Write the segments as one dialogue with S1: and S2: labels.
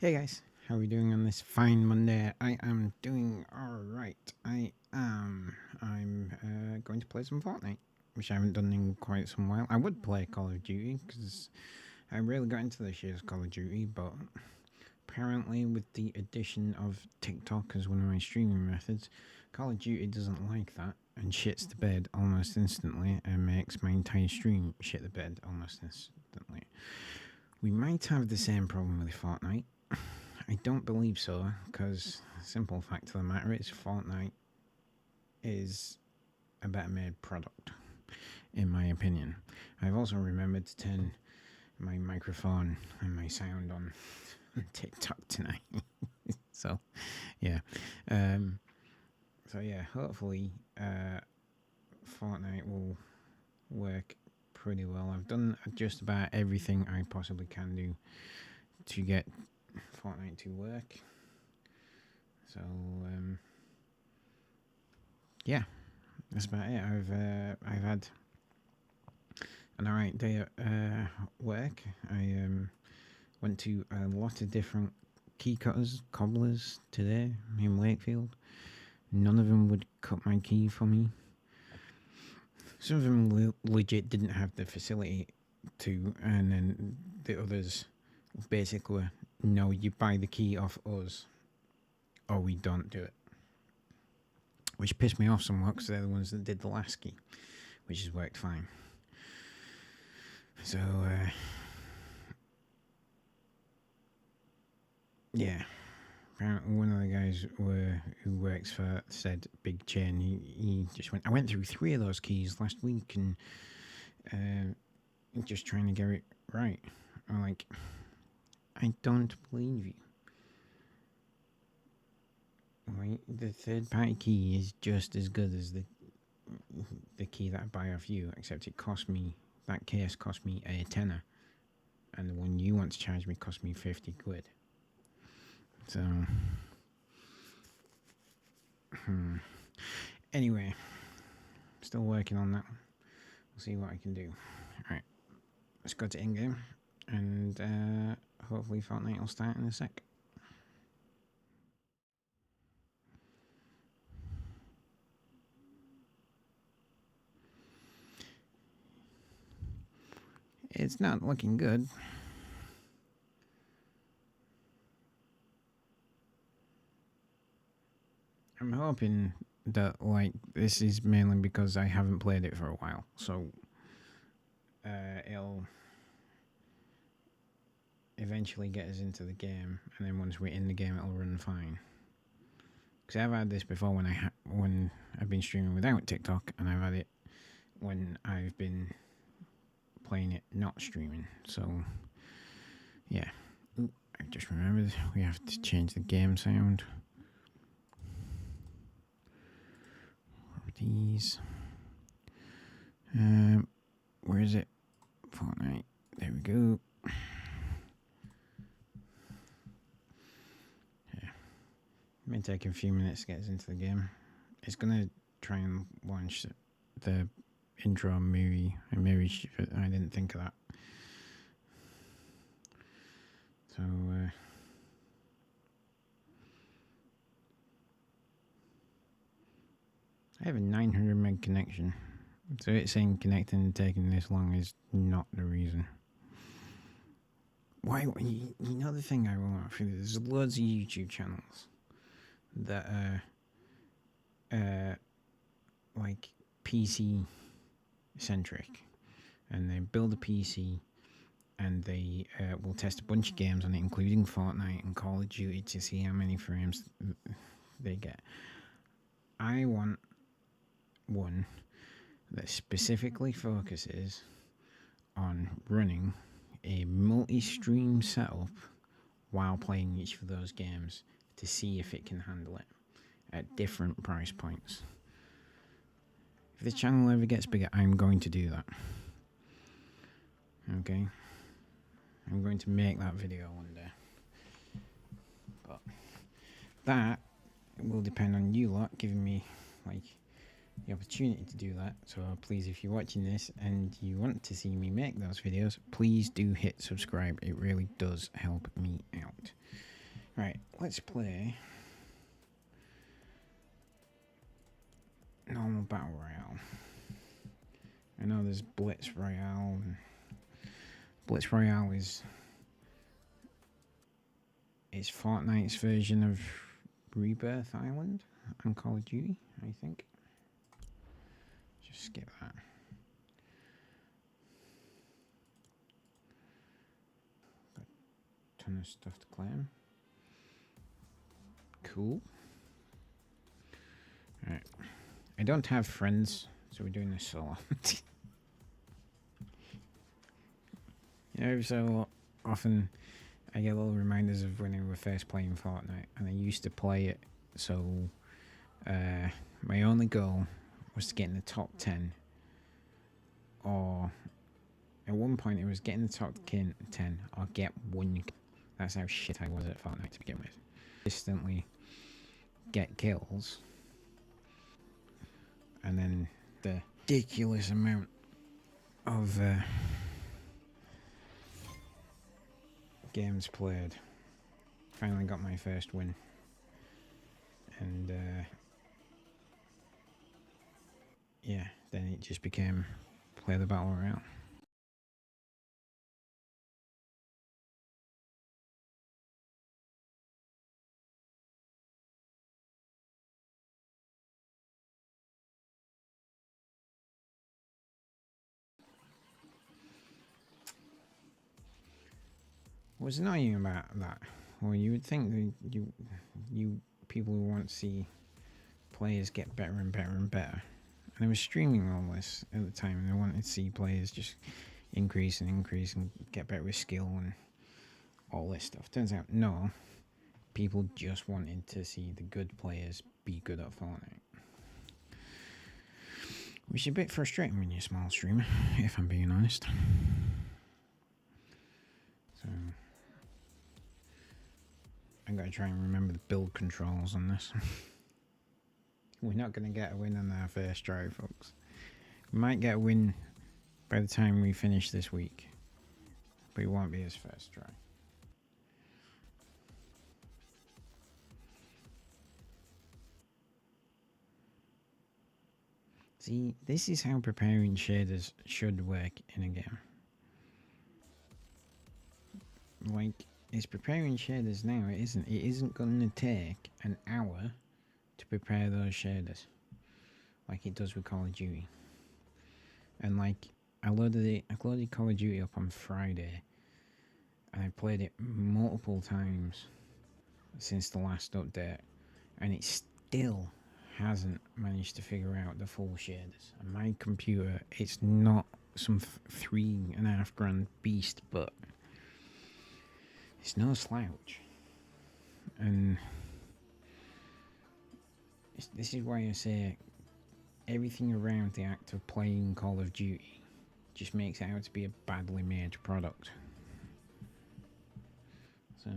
S1: Hey guys, how are we doing on this fine Monday? I am doing alright. I'm going to play some Fortnite, which I haven't done in quite some while. I would play Call of Duty, because I really got into this year's Call of Duty, but apparently with the addition of TikTok as one of my streaming methods, Call of Duty doesn't like that, and shits the bed almost instantly, and makes my entire stream shit the bed almost instantly. We might have the same problem with Fortnite. I don't believe so, because the simple fact of the matter is Fortnite is a better made product, in my opinion. I've also remembered to turn my microphone and my sound on TikTok tonight. so, yeah. Hopefully Fortnite will work pretty well. I've done just about everything I possibly can do to get Fortnite to work. So yeah, that's about it. I've had an alright day at work. I went to a lot of different key cutters, cobblers today in Wakefield. None of them would cut my key for me. Some of them legit didn't have the facility to, and then the others basically were, no, you buy the key off us or we don't do it. Which pissed me off somewhat, because they're the ones that did the last key, which has worked fine. So, yeah. Apparently one of the guys who works for said big chain, he just went, I went through 3 of those keys last week and just trying to get it right. I'm like, I don't believe you. Right? The third party key is just as good as the key that I buy off you, except it cost me, that case cost me a tenner, and the one you want to charge me cost me 50 quid. So, anyway, still working on that. We'll see what I can do. Alright, let's go to in-game, and hopefully Fortnite will start in a sec. It's not looking good. I'm hoping that, like, this is mainly because I haven't played it for a while, so it'll eventually get us into the game, and then once we're in the game, it'll run fine. Because I've had this before when I've been streaming without TikTok, and I've had it when I've been playing it not streaming. So, yeah. Ooh, I just remembered we have to change the game sound. These. Where is it? Fortnite. There we go. Yeah. It may take a few minutes to get us into the game. It's gonna try and launch the intro movie. And maybe I didn't think of that. So I have a 900 meg connection. So it's saying connecting and taking this long is not the reason. Why? You know the thing I want for this? There's loads of YouTube channels that are like PC centric, and they build a PC and they will test a bunch of games on it, including Fortnite and Call of Duty, to see how many frames they get. I want one that specifically focuses on running a multi-stream setup while playing each of those games to see if it can handle it at different price points. If this channel ever gets bigger, I'm going to do that. Okay? I'm going to make that video one day. But that will depend on you lot giving me, like, the opportunity to do that. So please, if you're watching this and you want to see me make those videos, please do hit subscribe. It really does help me out. Right, let's play normal battle royale. I know there's Blitz Royale. And Blitz Royale is Fortnite's version of Rebirth Island and Call of Duty, I think. Just skip that. Got a ton of stuff to claim. Cool. Alright. I don't have friends, so we're doing this solo. You know, so often I get little reminders of when I was first playing Fortnite, and I used to play it, so my only goal was to get in the top 10, or at one point it was get in the top 10 or get one. That's how shit I was at Fortnite to begin with. Consistently get kills, and then the ridiculous amount of games played. Finally got my first win, and yeah, then it just became play the battle royale. What's annoying about that? Well, you would think that you people who want to see players get better and better and better. And I was streaming all this at the time, and I wanted to see players just increase and increase and get better with skill and all this stuff. Turns out, no. People just wanted to see the good players be good at Fortnite. Which is a bit frustrating when you're a small streamer, if I'm being honest. So I'm going to try and remember the build controls on this. We're not going to get a win on our first try, folks. We might get a win by the time we finish this week, but it won't be his first try. See, this is how preparing shaders should work in a game. Like, it's preparing shaders now, it isn't. It isn't going to take an hour to prepare those shaders like it does with Call of Duty. And like, I loaded Call of Duty up on Friday, and I played it multiple times since the last update, and it still hasn't managed to figure out the full shaders. And my computer, it's not some $3.5 grand beast, but it's no slouch. And this is why I say everything around the act of playing Call of Duty just makes it out to be a badly made product. So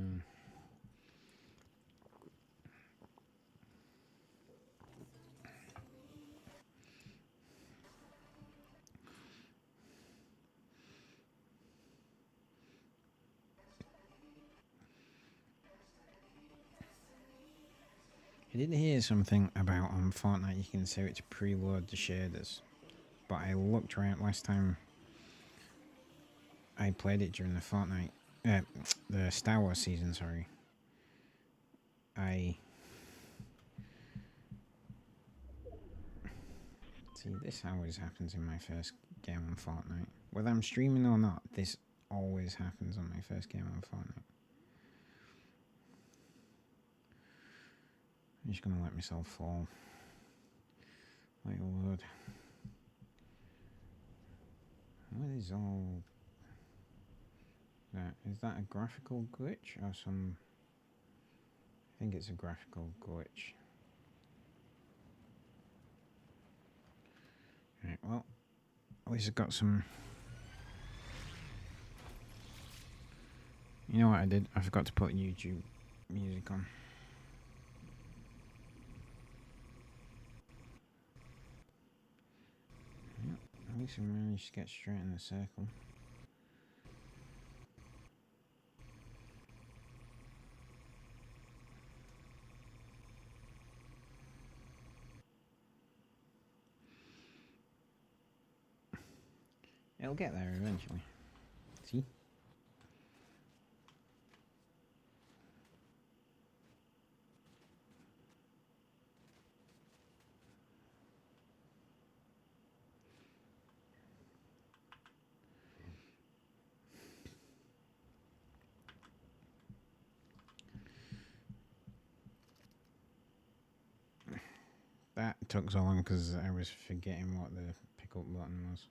S1: I did hear something about on Fortnite you can set it to preload the shaders, but I looked around last time I played it during the Fortnite, the Star Wars season, sorry. See, this always happens in my first game on Fortnite. Whether I'm streaming or not, this always happens on my first game on Fortnite. I'm just gonna let myself fall. Like a load. What is all that? Is that a graphical glitch or some... I think it's a graphical glitch. Right, well, at least I've got some... You know what I did? I forgot to put YouTube music on. Yep, at least we managed to get straight in the circle. . It'll get there eventually. See? That took so long because I was forgetting what the pick-up button was.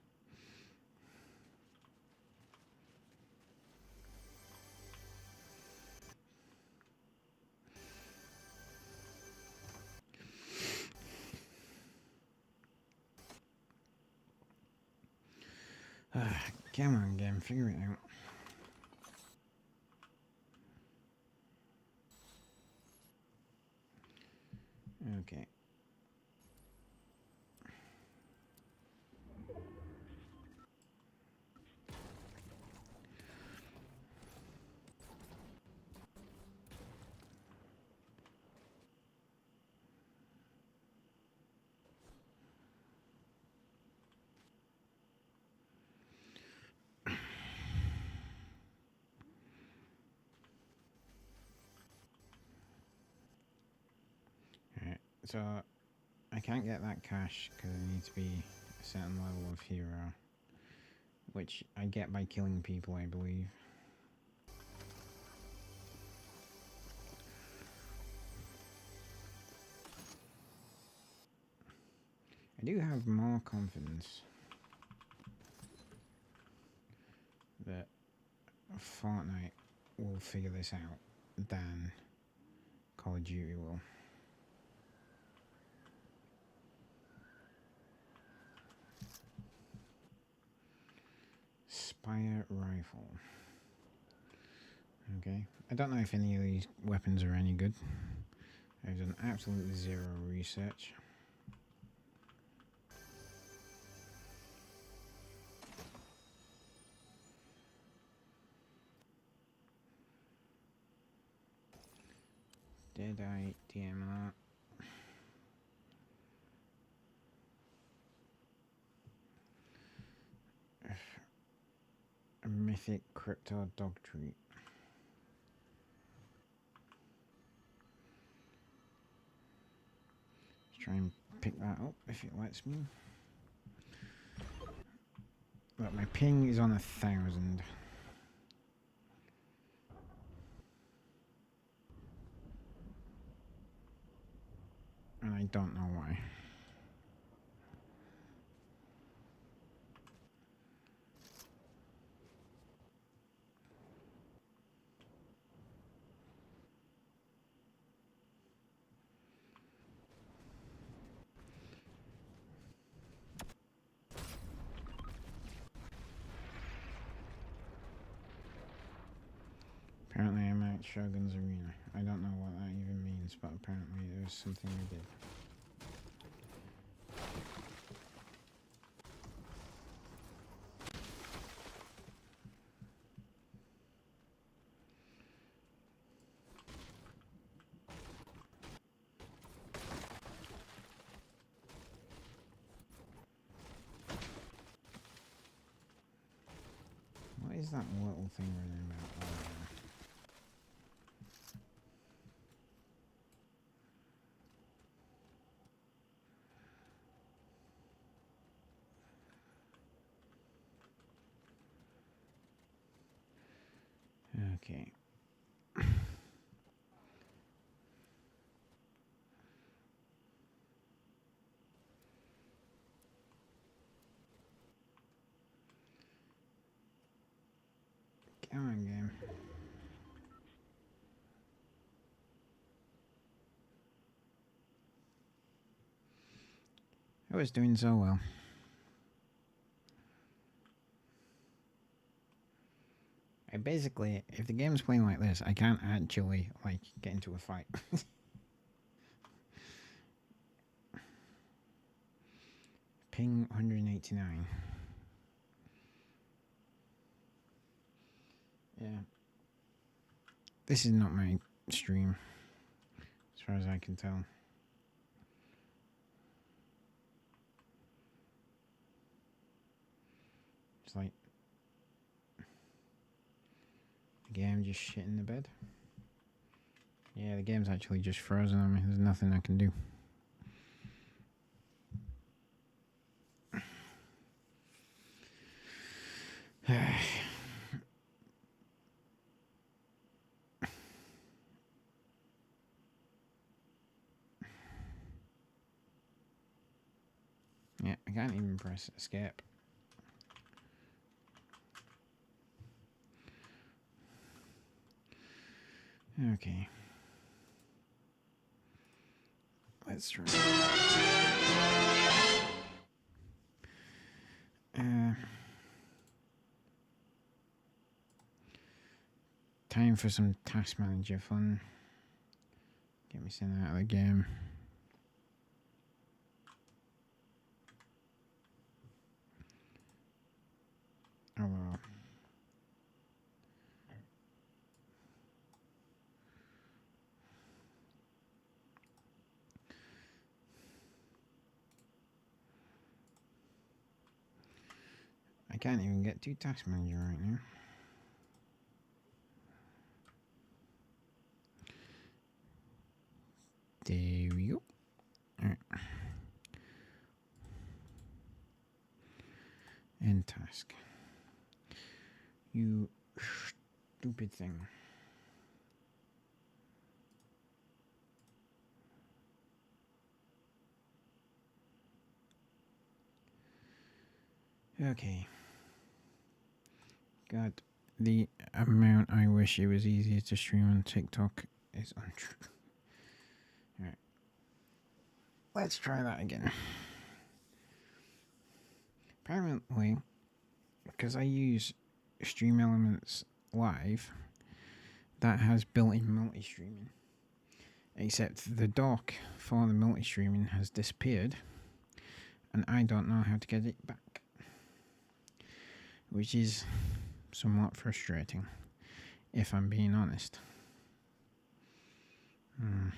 S1: Come on, game, figure it out. Okay. Alright, so I can't get that cash because I need to be a certain level of hero, which I get by killing people, I believe. I do have more confidence that Fortnite will figure this out than Call of Duty will. Spire rifle. Okay, I don't know if any of these weapons are any good. I've done absolutely zero research. Deadeye DMR. A mythic crypto dog treat. Let's try and pick that up if it lets me. Look, my ping is on 1,000. And I don't know why. Apparently I'm at Shogun's Arena. I don't know what that even means, but apparently it was something I did. What is that little thing running about? Okay. Come on, game. I was doing so well. I basically, if the game's playing like this, I can't actually, like, get into a fight. Ping 189. Yeah. This is not my stream, as far as I can tell. It's like the game just shit in the bed. Yeah, the game's actually just frozen on me. There's nothing I can do. Yeah, I can't even press escape. Okay. Let's try. Time for some task manager fun. Get me sent out of the game. Oh well. I can't even get to task manager right now. There we go. Alright. End task. You stupid thing. Okay. God, the amount I wish it was easier to stream on TikTok is untrue. Alright. Let's try that again. Apparently, because I use Stream Elements Live, that has built-in multi-streaming. Except the dock for the multi-streaming has disappeared, and I don't know how to get it back. Which is somewhat frustrating, if I'm being honest. Alright.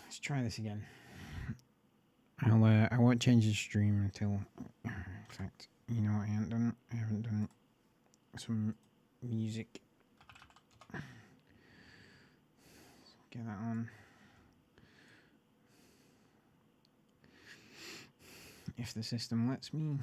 S1: Let's try this again. I won't change the stream until, in fact, you know what I haven't done? I haven't done some music. Get that on. If the system lets me.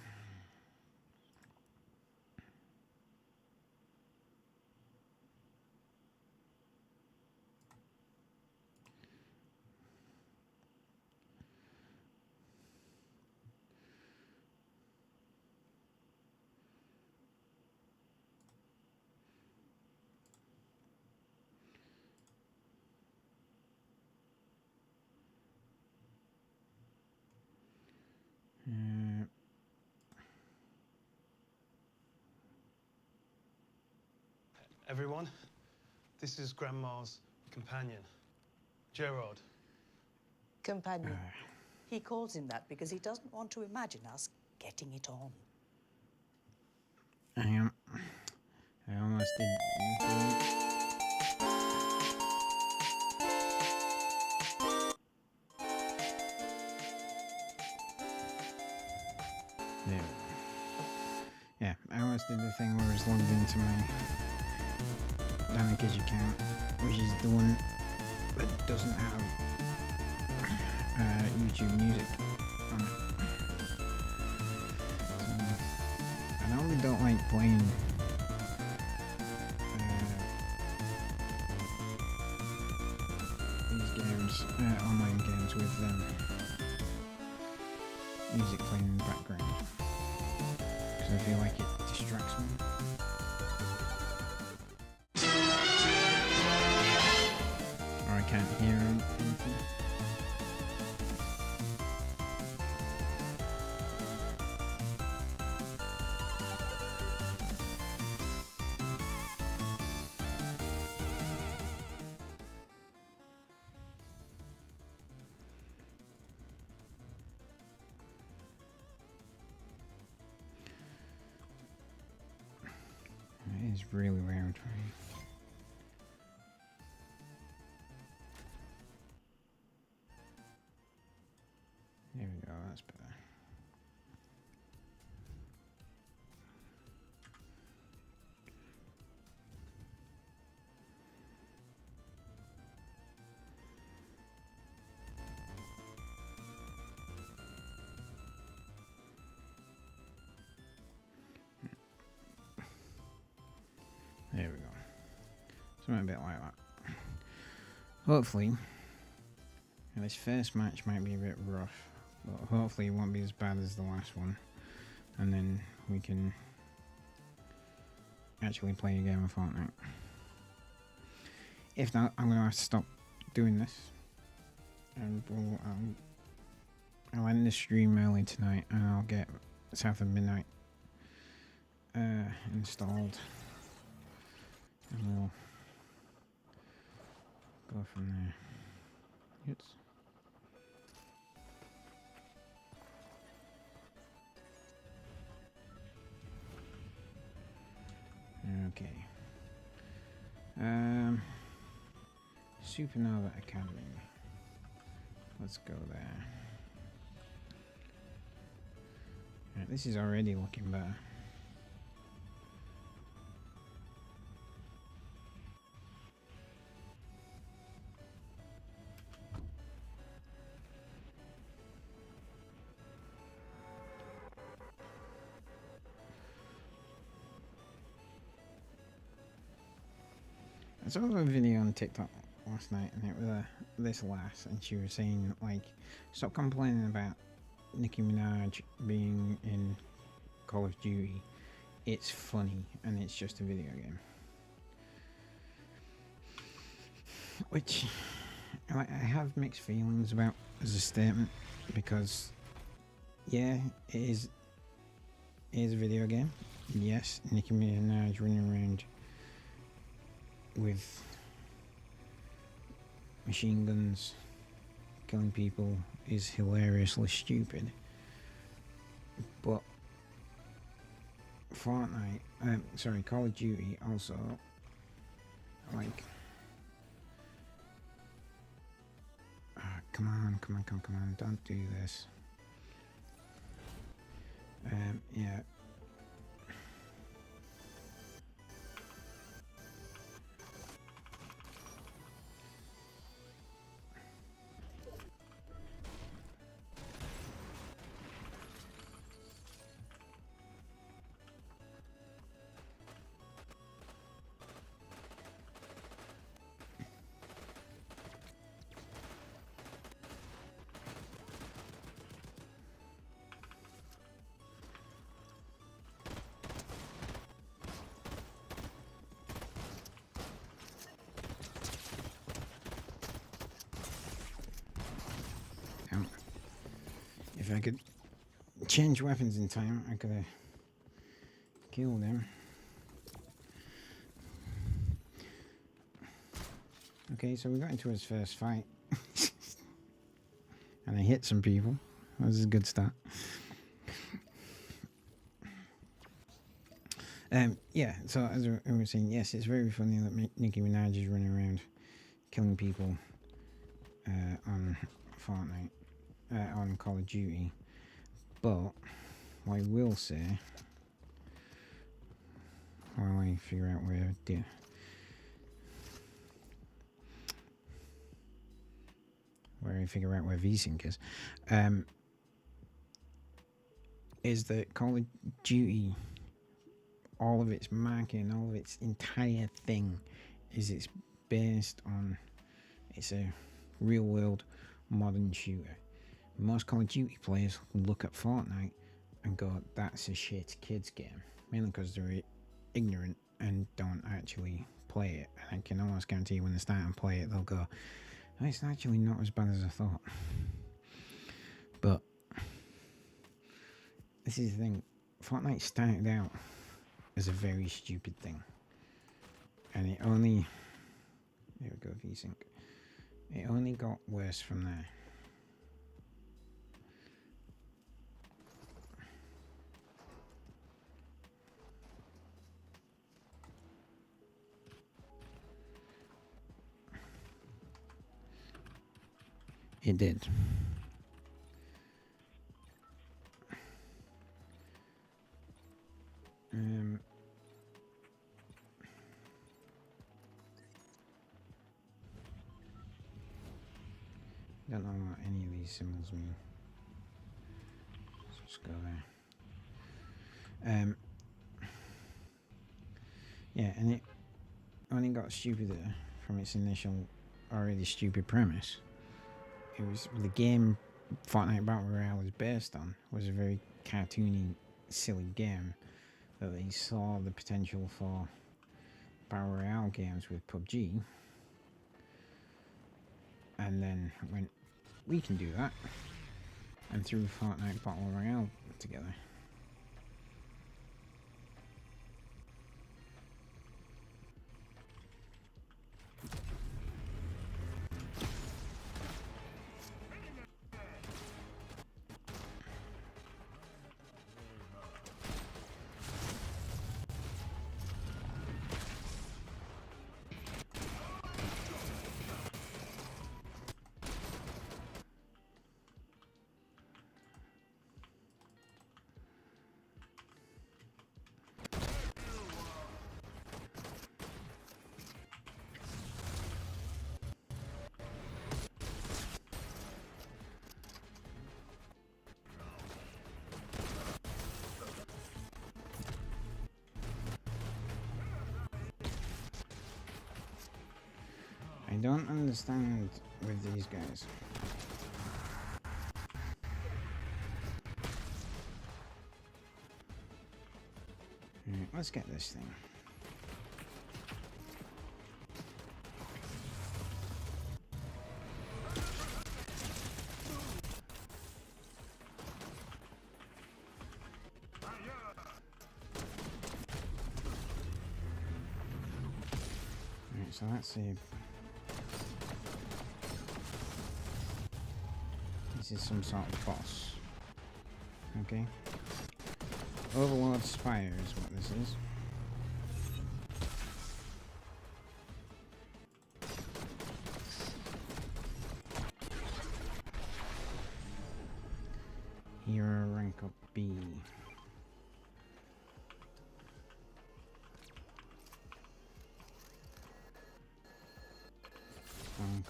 S2: Everyone, this is Grandma's companion, Gerard.
S3: Companion. He calls him that because he doesn't want to imagine us getting it on.
S1: I almost did. There. Yeah, I almost did the thing where I was logged into my Danarkage account, which is the one that doesn't have YouTube music on it. So, I normally don't like playing these games, online games with music playing in the background, because I feel like it distracts me. Or I can't hear anything. is really loud, right? There we go, that's better. There we go. Something a bit like that. Hopefully, this first match might be a bit rough, but hopefully it won't be as bad as the last one. And then we can actually play a game of Fortnite. If not, I'm going to have to stop doing this. And I'll end the stream early tonight and I'll get South of Midnight installed. And we'll go from there. Oops. Okay. Supernova Academy. Let's go there. Right, this is already looking better. I saw a video on TikTok last night, and it was this lass, and she was saying, like, stop complaining about Nicki Minaj being in Call of Duty. It's funny, and it's just a video game. Which, I have mixed feelings about as a statement, because, yeah, it is a video game. Yes, Nicki Minaj running around with machine guns killing people is hilariously stupid, but Fortnite, Call of Duty also, like, come on, don't do this. Yeah. If I could change weapons in time, I could have killed him. Okay, so we got into his first fight. And I hit some people. That was a good start. Yeah, so as I was saying, yes, it's very funny that Nicki Minaj is running around killing people on Fortnite. On Call of Duty, but what I will say, while I figure out where VSync is that Call of Duty, all of its marketing, all of its entire thing, it's based on, it's a real world modern shooter. Most Call of Duty players look at Fortnite and go, that's a shit kids game, mainly because they're ignorant and don't actually play it. And I can almost guarantee you when they start and play it, they'll go, oh, it's actually not as bad as I thought. But this is the thing, Fortnite started out as a very stupid thing, and it only, there we go, VSync, it only got worse from there. It did. Don't know what any of these symbols mean. Let's just go there. Yeah, and it only got stupider from its initial already stupid premise. It was the game Fortnite Battle Royale was based on was a very cartoony, silly game that they saw the potential for Battle Royale games with PUBG, and then went, we can do that, and threw Fortnite Battle Royale together. I don't understand with these guys. Alright, let's get this thing. Alright, so that's a... This is some sort of boss. Okay. Overlord Spire is what this is. Hero rank up B.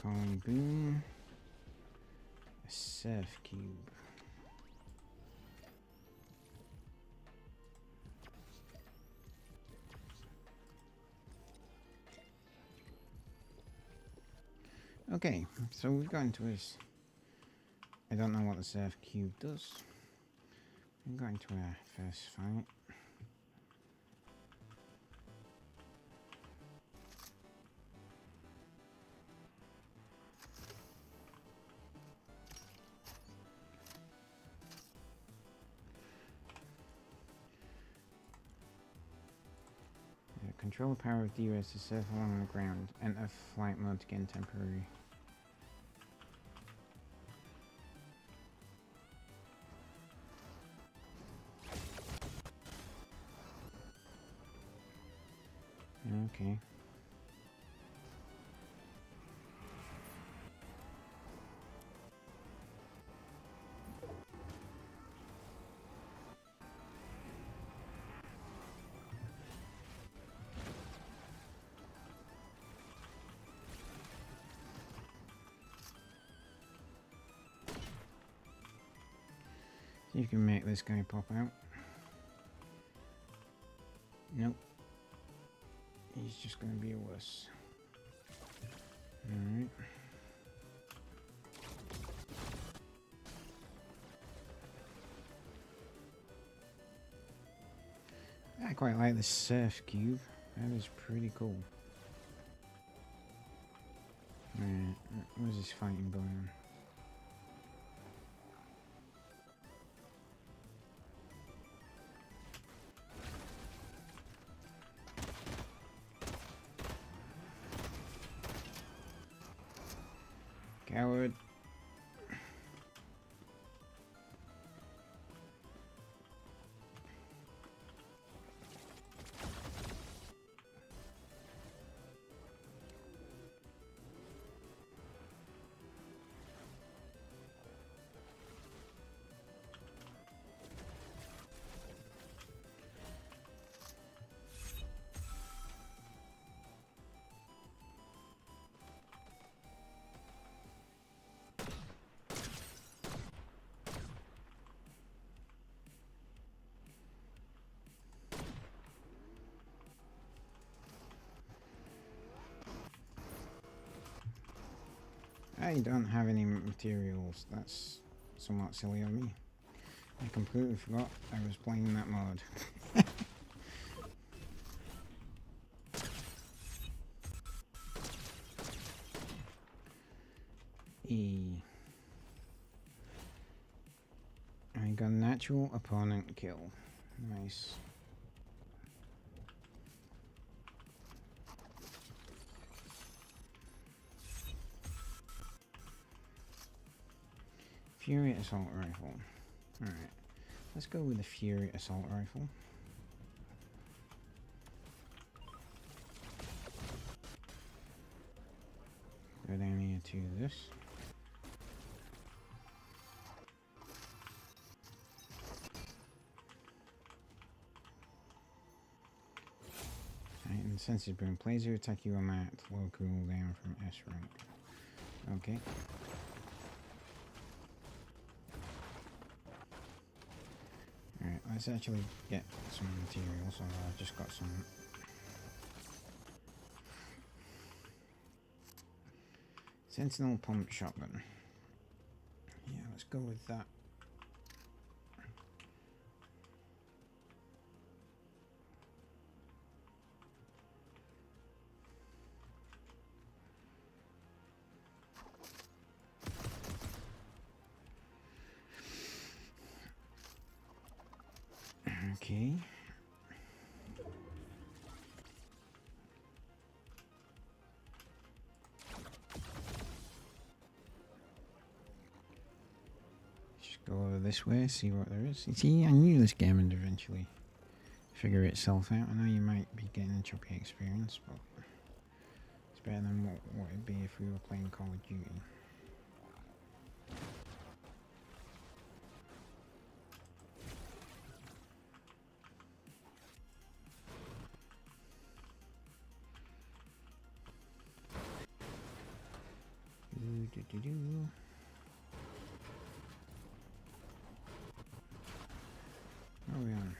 S1: Calling boom. A surf cube. Okay, so we've got into this. I don't know what the surf cube does. We've got into our first fight. Control the power of DUS to surf along the ground. Enter flight mode to gain temporary. Okay. See if you can make this guy pop out. Nope. He's just going to be a wuss. Alright. I quite like the surf cube. That is pretty cool. Alright, where's this fighting going on? Coward. I don't have any materials. That's somewhat silly of me. I completely forgot I was playing that mode. I got a natural opponent kill. Nice. Fury assault rifle. Alright. Let's go with the Fury assault rifle. Go down here to this. Right, and senses boom. Laser attack you on that low cooldown from S rank. Okay. Alright, let's actually get some materials. So I've just got some. Sentinel pump shotgun. Yeah, let's go with that. Okay. Just go over this way, see what there is. You see, I knew this game would eventually figure itself out. I know you might be getting a choppy experience, but it's better than what it'd be if we were playing Call of Duty. Where are we on?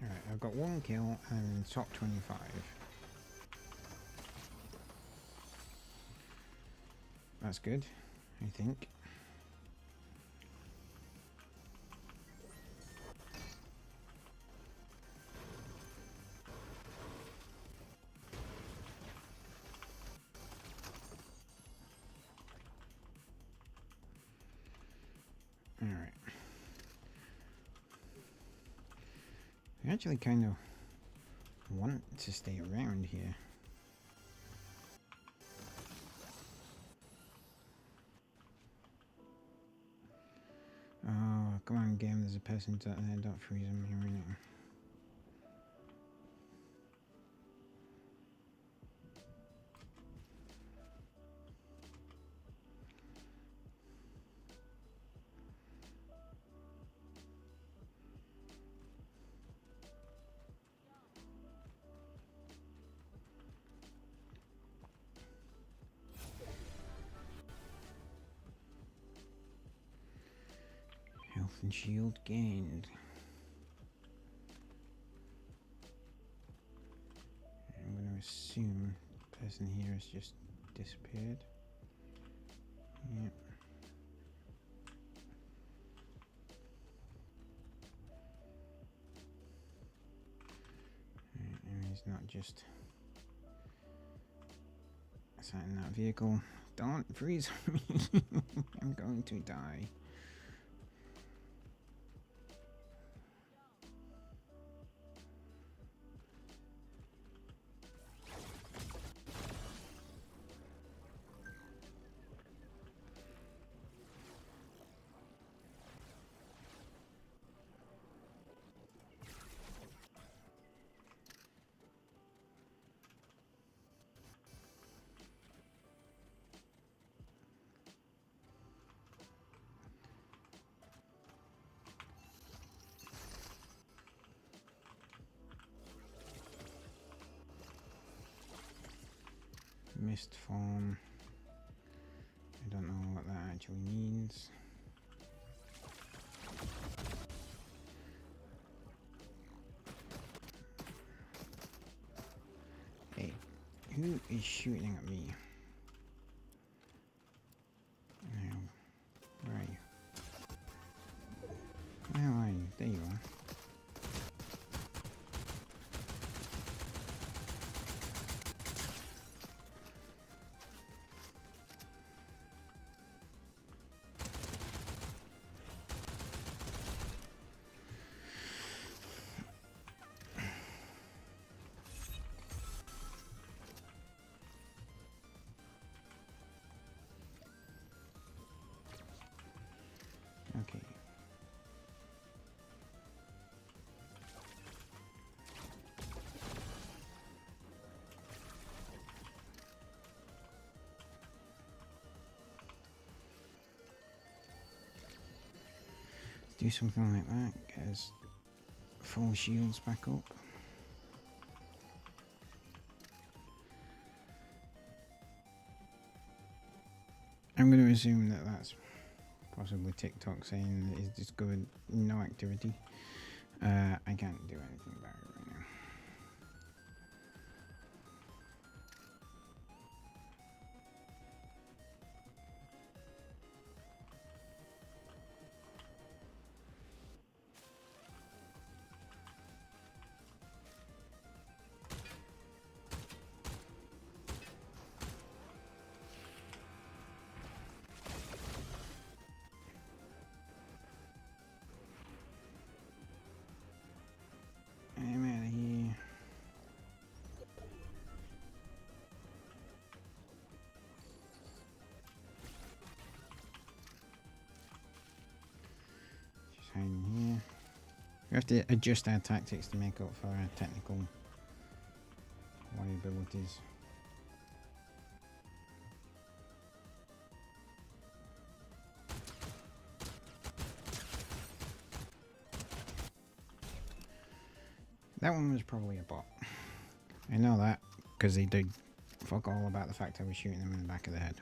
S1: Alright, I've got 1 kill and top 25. That's good, I think. Alright. I actually kind of want to stay around here. Oh, come on, game. There's a person out there. Don't freeze him here right now. Health and shield gained. I'm going to assume the person here has just disappeared. Yep. Right, and he's not just sat in that vehicle. Don't freeze me. I'm going to die. Mist form. I don't know what that actually means. Hey, who is shooting at me? Okay. Do something like that, get his full shields back up. I'm going to assume that that's possibly TikTok saying that it's discovered no activity. I can't do anything about it right now. I'm out of here. Just hiding here. We have to adjust our tactics to make up for our technical liabilities. That one was probably a bot. I know that because they did fuck all about the fact I was shooting them in the back of the head.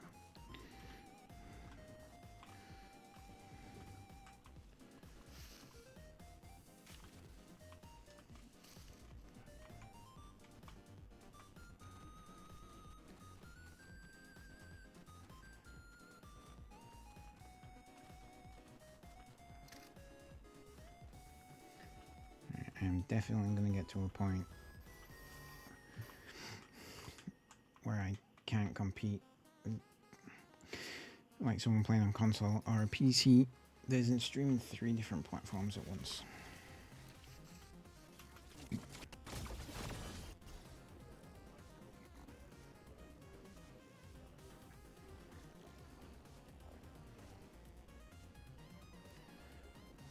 S1: I'm definitely going to get to a point where I can't compete with like someone playing on console or a PC that isn't streaming 3 different platforms at once.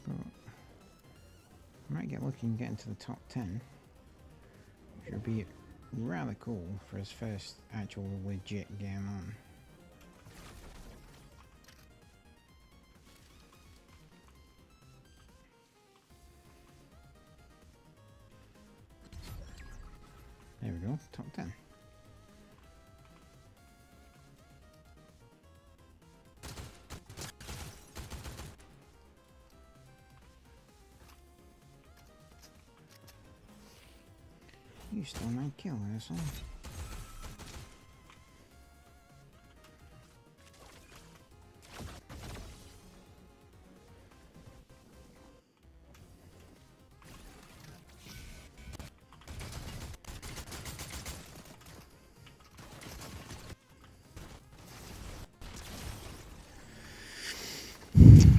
S1: But I might get lucky and get into the top 10, which would be rather cool for his first actual legit game on. There we go, top 10. You stole my kill, asshole.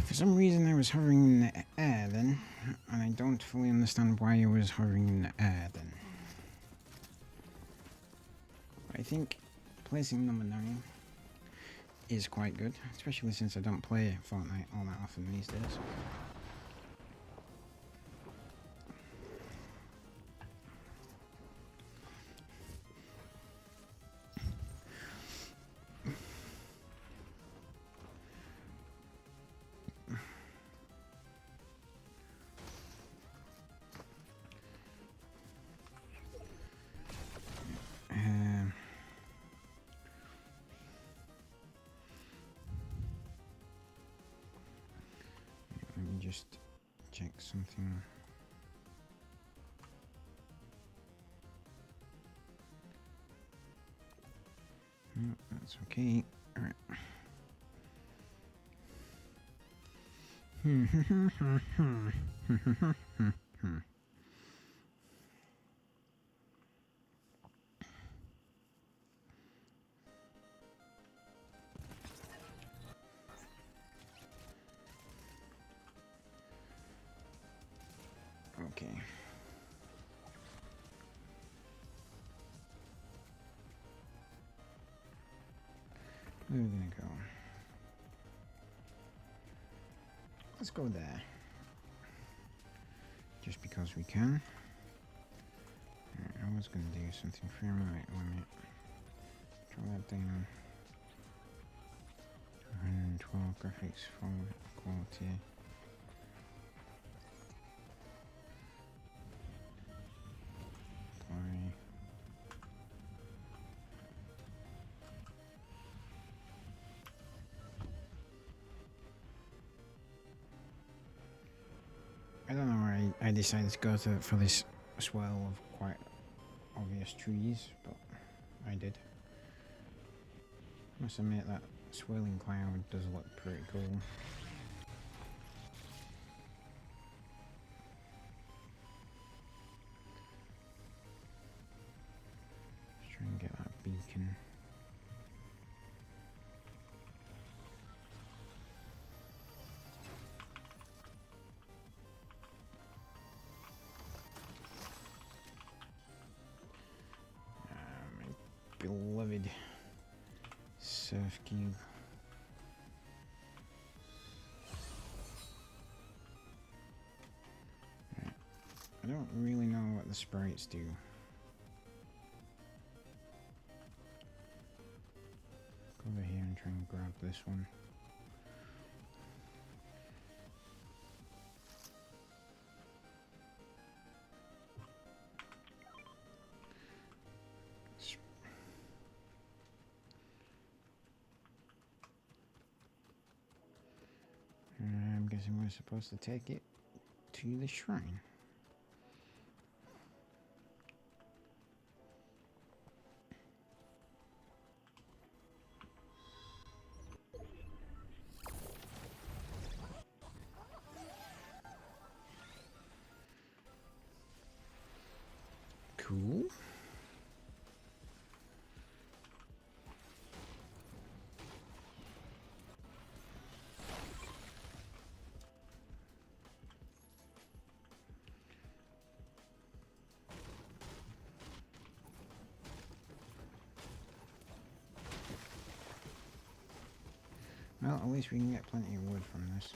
S1: For some reason I was hovering in the air then, and I don't fully understand why I was hovering in the air then. I think placing number 9 is quite good, especially since I don't play Fortnite all that often these days. Let me just check something. No, that's okay. Alright. Okay. Where are we gonna go? Let's go there. Just because we can. Right, I was going to do something frame rate limit. Draw that down. 112 graphics full quality. Apply. I don't know why I decided to go for this swell of quite obvious trees, but I did. Must admit that swirling cloud does look pretty cool. Let's try and get that beacon. My beloved surf cube. Right. I don't really know what the sprites do. Go over here and try and grab this one. I'm guessing we're supposed to take it to the shrine. Cool. Well, at least we can get plenty of wood from this.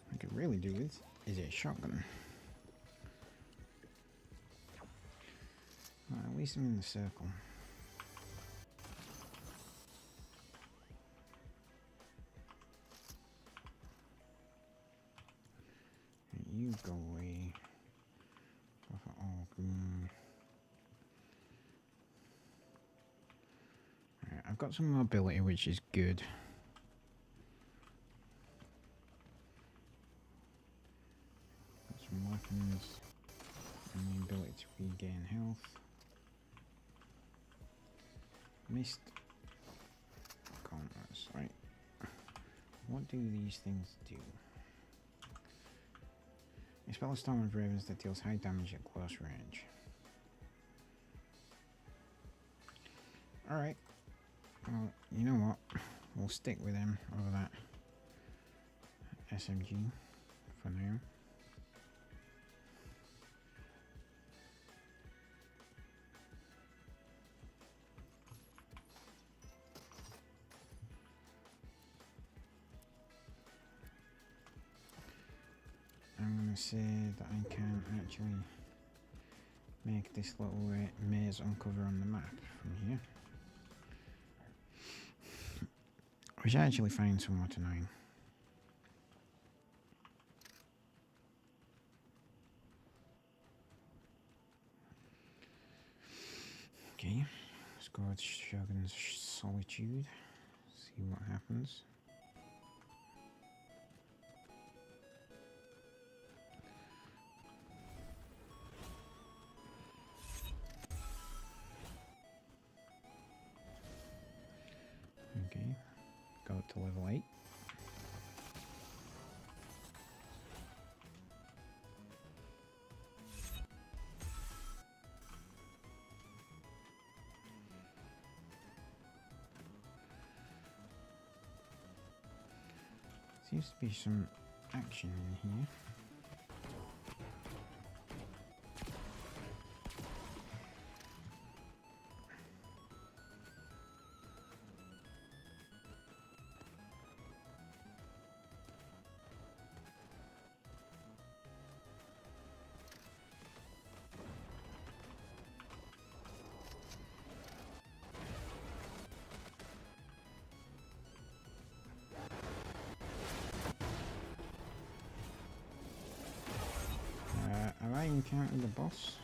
S1: What I could really do with is a shotgun. Well, at least I'm in the circle. You go away. Go for all green. Right, I've got some mobility, which is good. Got some weapons and the ability to regain health. Missed gauntlets. Right. What do these things do? A spell of Storm of Ravens that deals high damage at close range. Alright. Well, you know what? We'll stick with him over that SMG for now. I'm going to say that I can actually make this little maze uncover on the map from here. Which I actually find somewhat annoying. Okay, let's go with Shogun's Solitude, see what happens. Okay, go up to level 8. Seems to be some action in here. Have I encountered the boss?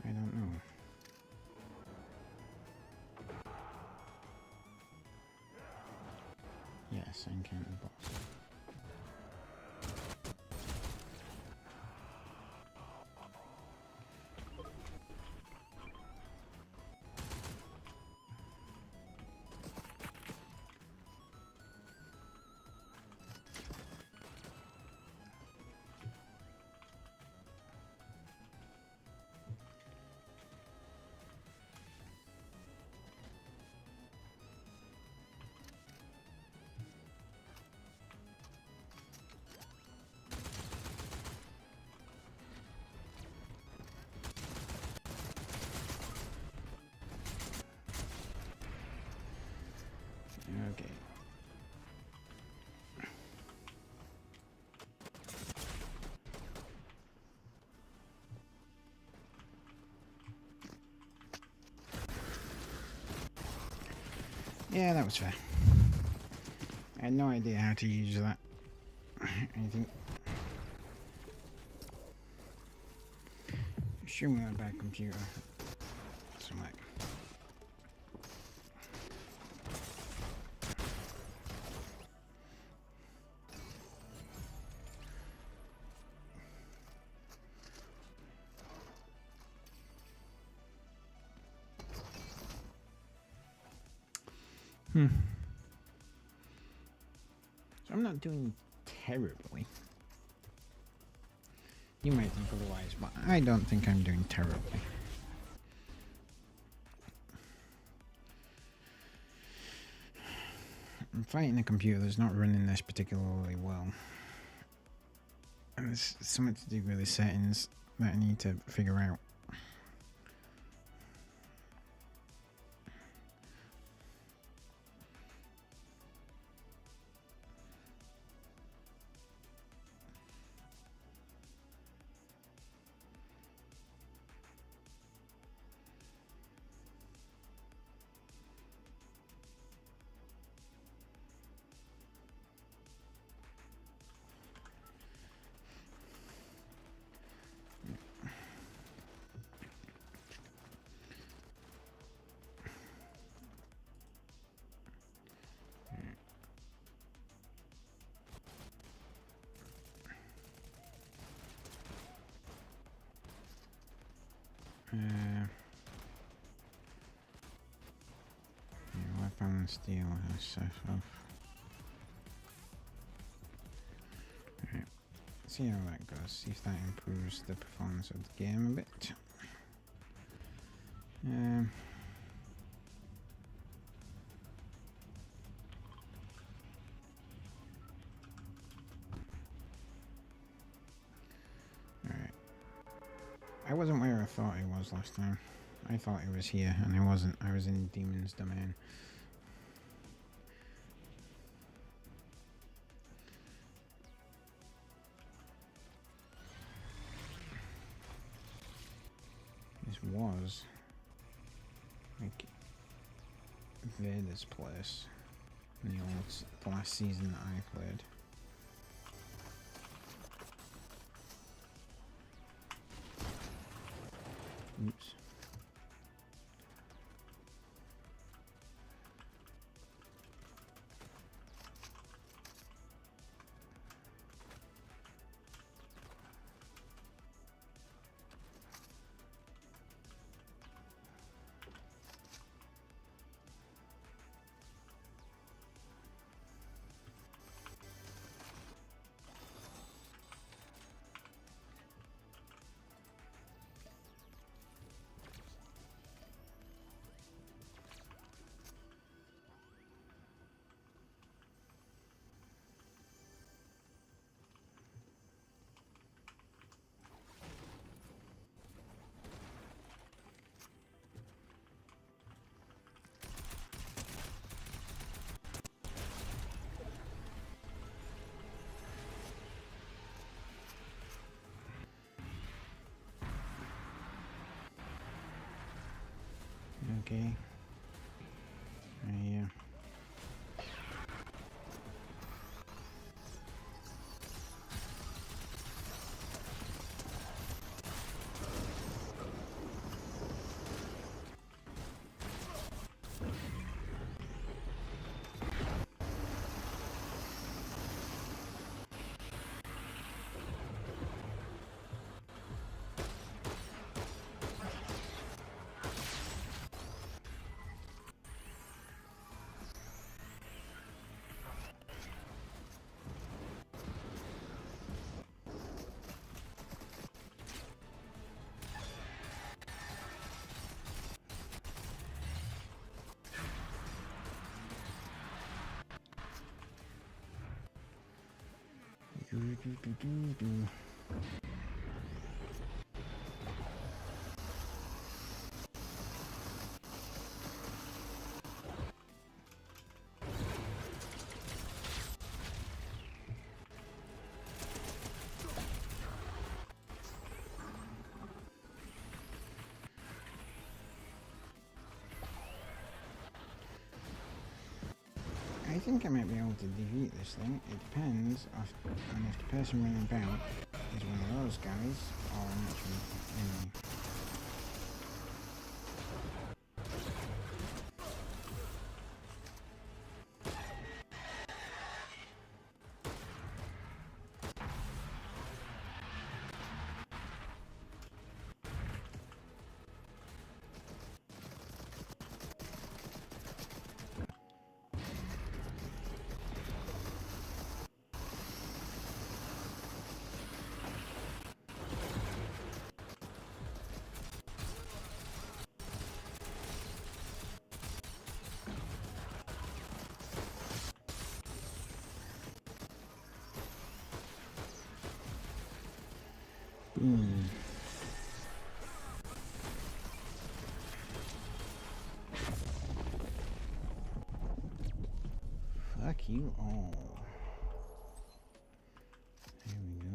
S1: I don't know. Yes, I encountered the boss. Okay. Yeah, that was fair. I had no idea how to use that. Anything. Extremely bad computer. So like. So I'm not doing terribly. You might think otherwise, but I don't think I'm doing terribly. I'm fighting a computer that's not running this particularly well. And there's something to do with the settings that I need to figure out. Weapon steel has set off. Alright, see how that goes. See if that improves the performance of the game a bit. Alright. I wasn't where I thought I was last time. I thought it was here, and I wasn't. I was in Demon's Domain. This was like Vader's place in the last season that I played. Oops. Okay. Yeah. I think I might be able to defeat this thing. It depends on if the person running about is one of those guys or an actual enemy. Boom. Fuck you all. There we go.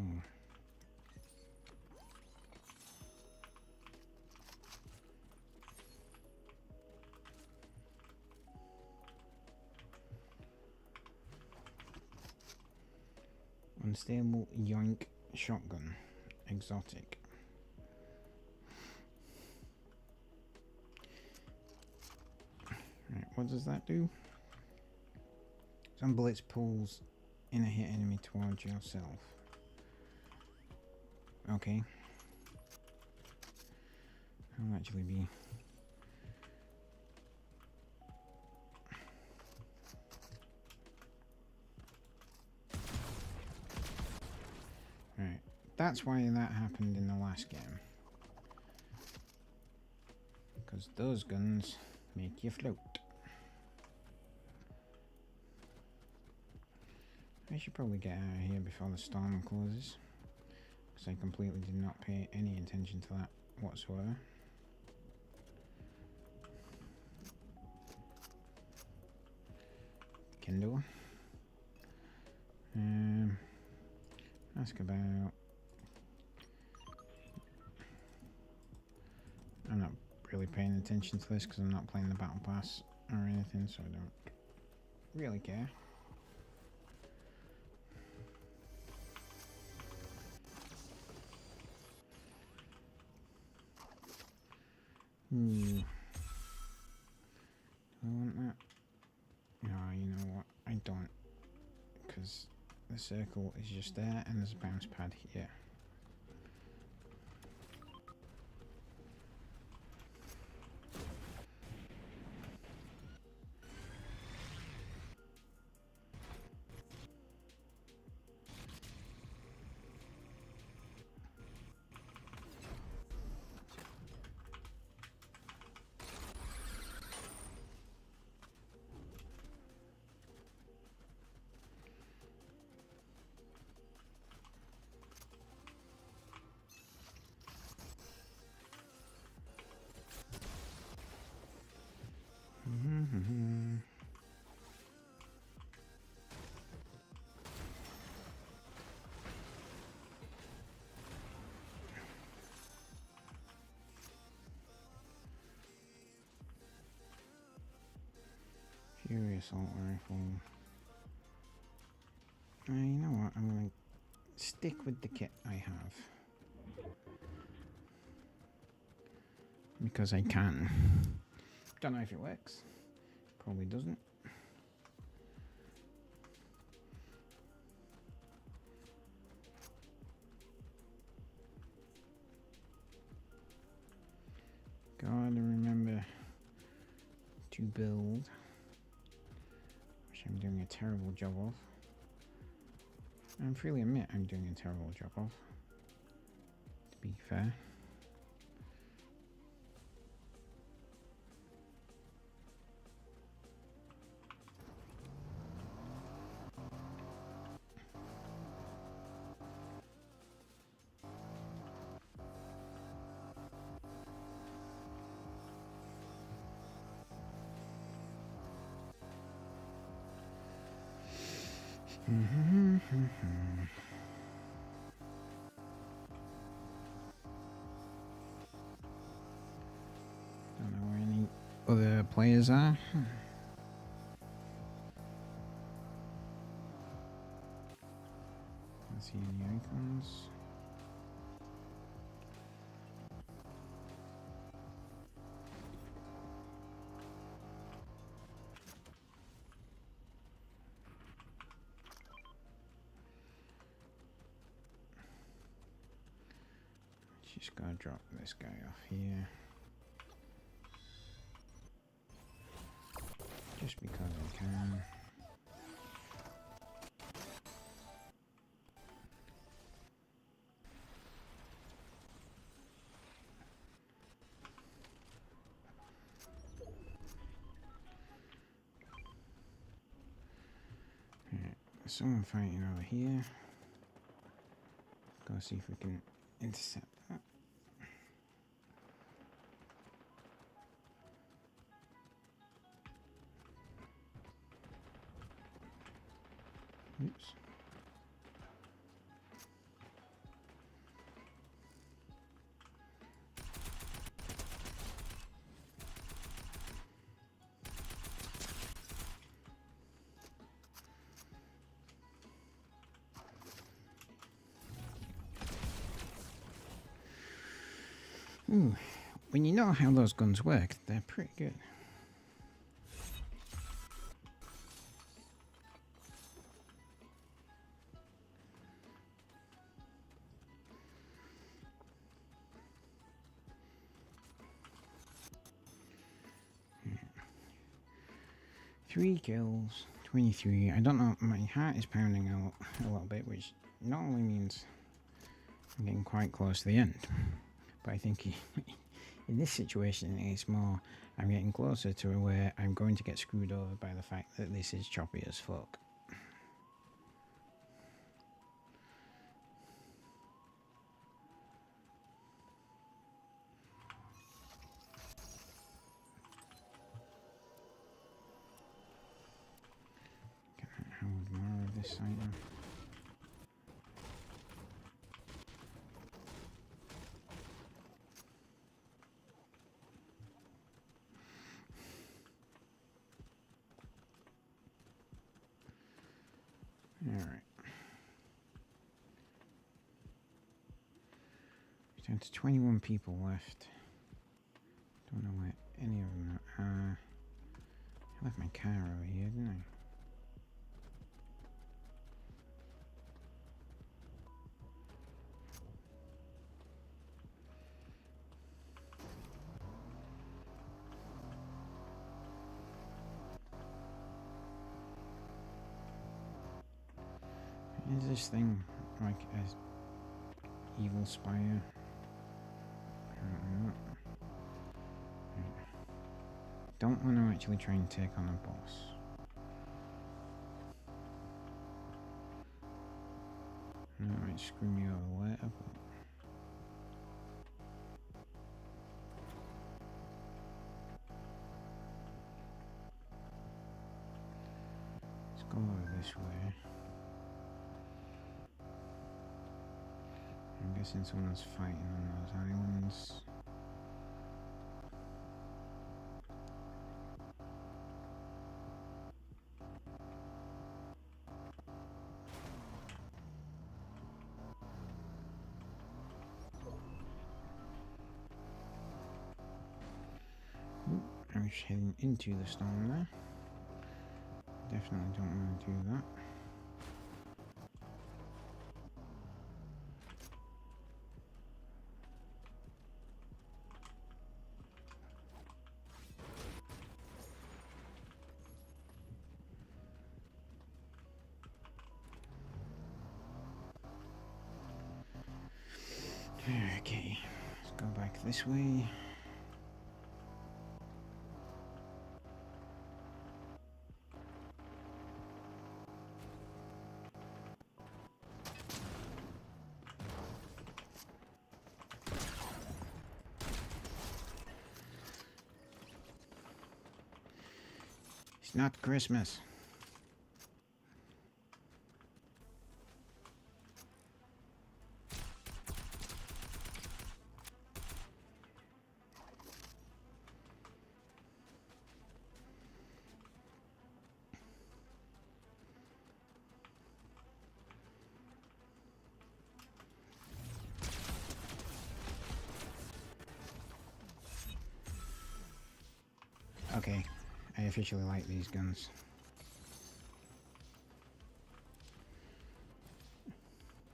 S1: Unstable yoink shotgun. Exotic. Right, what does that do? Some bullets pulls in a hit enemy towards yourself. Okay. I'll actually be... Right. That's why that happened in the last game. Because those guns make you float. I should probably get out of here before the storm closes. Because I completely did not pay any attention to that whatsoever. Kindle. Ask about... I'm not really paying attention to this because I'm not playing the battle pass or anything, so I don't really care. Do I want that? No, you know what? I don't. Because the circle is just there and there's a bounce pad here. Fury assault rifle. You know what? I'm gonna stick with the kit I have. Because I can. Don't know if it works. Probably doesn't. Gotta remember to build. Which I'm doing a terrible job of. I freely admit I'm doing a terrible job of. To be fair. Don't know where any other players are. Can't see any icons. Just gotta drop this guy off here. Just because I can. Right, there's someone fighting over here. Go see if we can intercept that. Oops. Ooh, when you know how those guns work, they're pretty good. Three kills, 23. I don't know, my heart is pounding a little bit, which normally means I'm getting quite close to the end. But I think in this situation, it's more I'm getting closer to where I'm going to get screwed over by the fact that this is choppy as fuck. Can I hold more of this item? Alright. Down to 21 people left. Don't know where any of them are. I left my car over here, didn't I? Is this thing like a evil spire? Apparently not. Don't want to actually try and take on a boss. That might screw me over later, but let's go over this way. I'm guessing someone's fighting on those islands. I'm just heading into the storm there. Definitely don't want to do that. Okay, let's go back this way. It's not Christmas. Okay, I officially like these guns.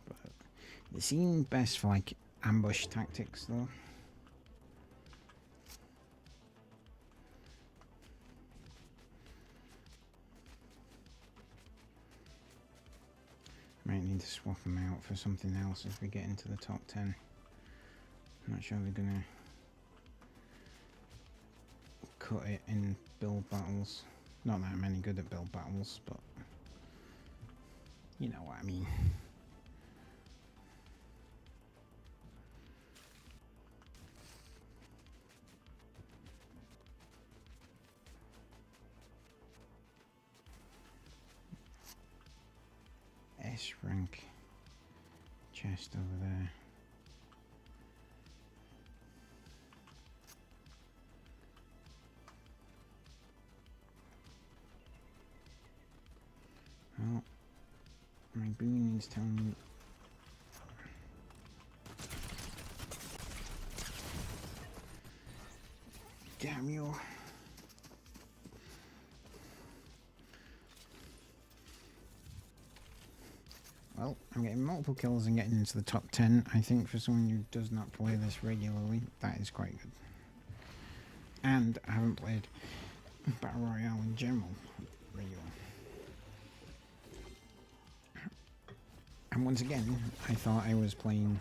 S1: But they seem best for like ambush tactics though. Might need to swap them out for something else as we get into the top 10. I'm not sure they're gonna cut it in build battles. Not that I'm any good at build battles, but you know what I mean. S rank chest over there. Well, my boon is telling me. Damn you. Well, I'm getting multiple kills and getting into the top 10. I think for someone who does not play this regularly, that is quite good. And I haven't played Battle Royale in general regularly. And once again, I thought I was playing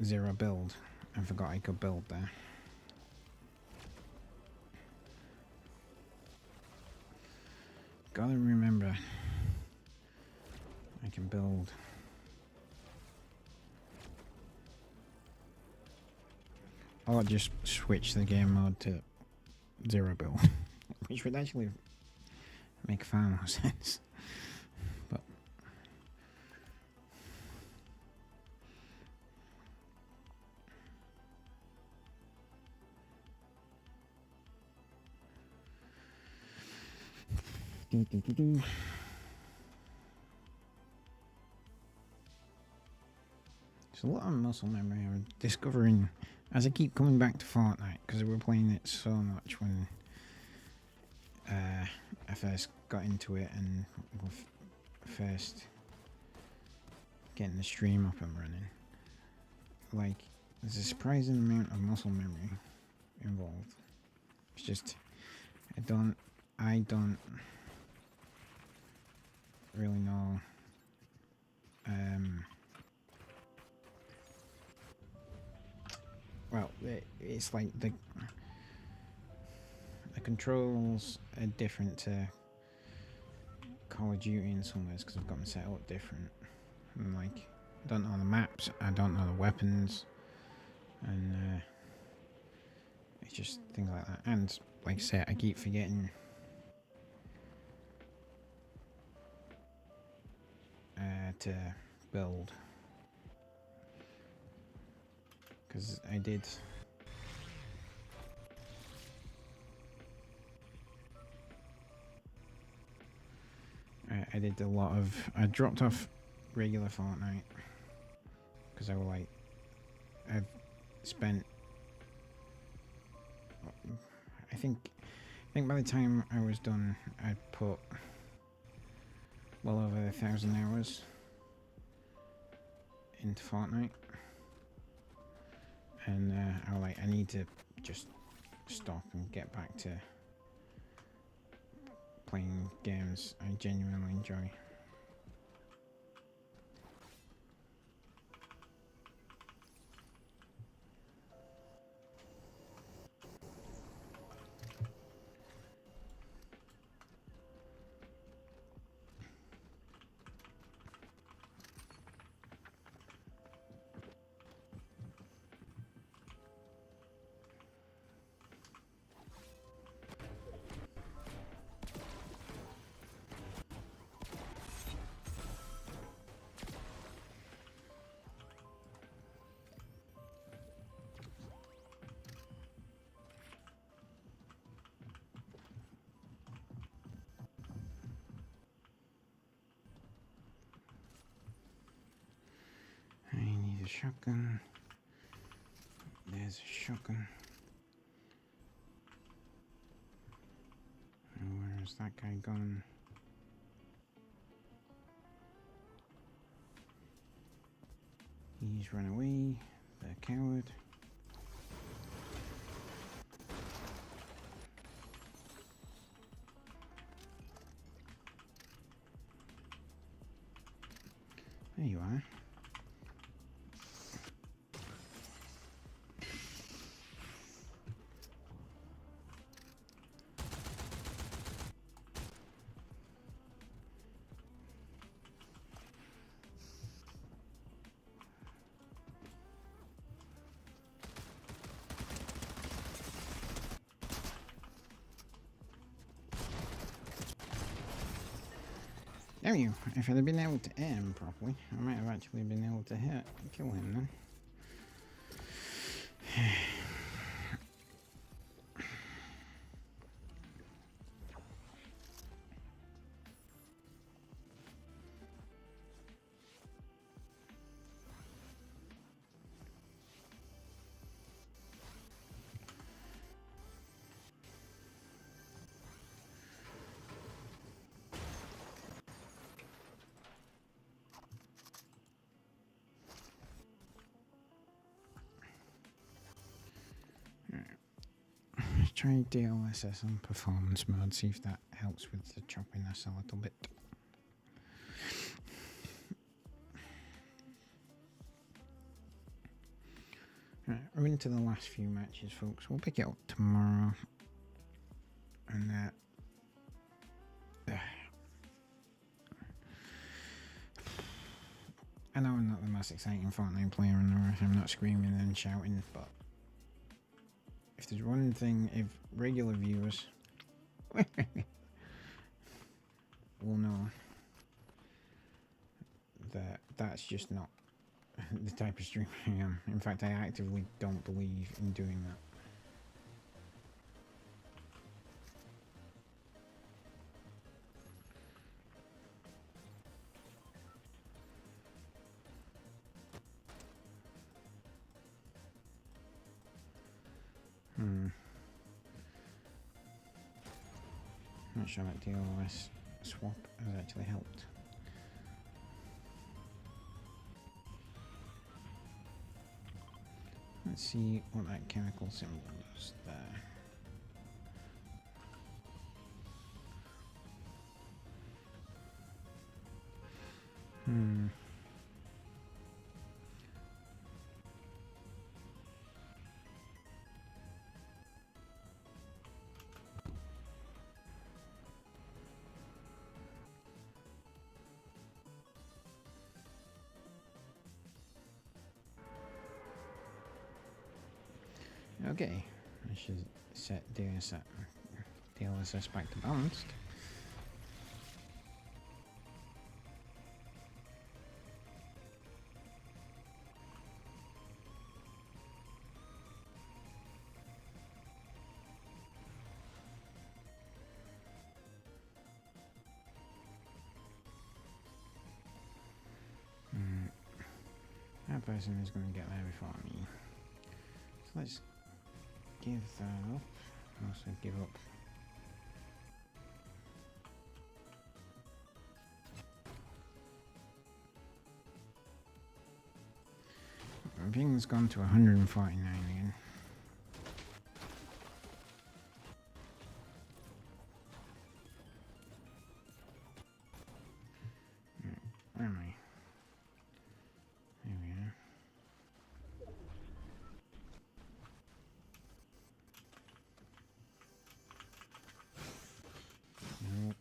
S1: Zero build. I forgot I could build there. Gotta remember, I can build. Or just switch the game mode to Zero build, which would actually make far more sense. But There's a lot of muscle memory I'm discovering as I keep coming back to Fortnite, because we were playing it so much when I first got into it and first getting the stream up and running. Like, there's a surprising amount of muscle memory involved. It's just, I don't really know well, it's like the controls are different to Call of Duty in some ways because I've got them set up different. And like, I don't know the maps, I don't know the weapons, and it's just things like that. And like I said, I keep forgetting to build, because I did a lot of, I dropped off regular Fortnite because I was like, I've spent, I think by the time I was done I'd put well over 1,000 hours into Fortnite, and I was like, I need to just stop and get back to playing games I genuinely enjoy. I need a shotgun. There's a shotgun. Where's that guy gone? He's run away. The coward. There you are. There you go. If I'd have been able to aim properly, I might have actually been able to hit and kill him then. Try DLSS on performance mode, see if that helps with the choppiness a little bit. Right, we're into the last few matches, folks. We'll pick it up tomorrow. And I know I'm not the most exciting Fortnite player on the earth. I'm not screaming and shouting, but if there's one thing, if regular viewers will know that that's just not the type of streamer I am. In fact, I actively don't believe in doing that. Not sure that DLS swap has actually helped. Let's see what that chemical symbol does there. Okay, I should set DLSS back to balanced. That person is going to get there before me. So let's give that up. Also give up. Everything's gone to 149 again. Where am I? There we are. Nope.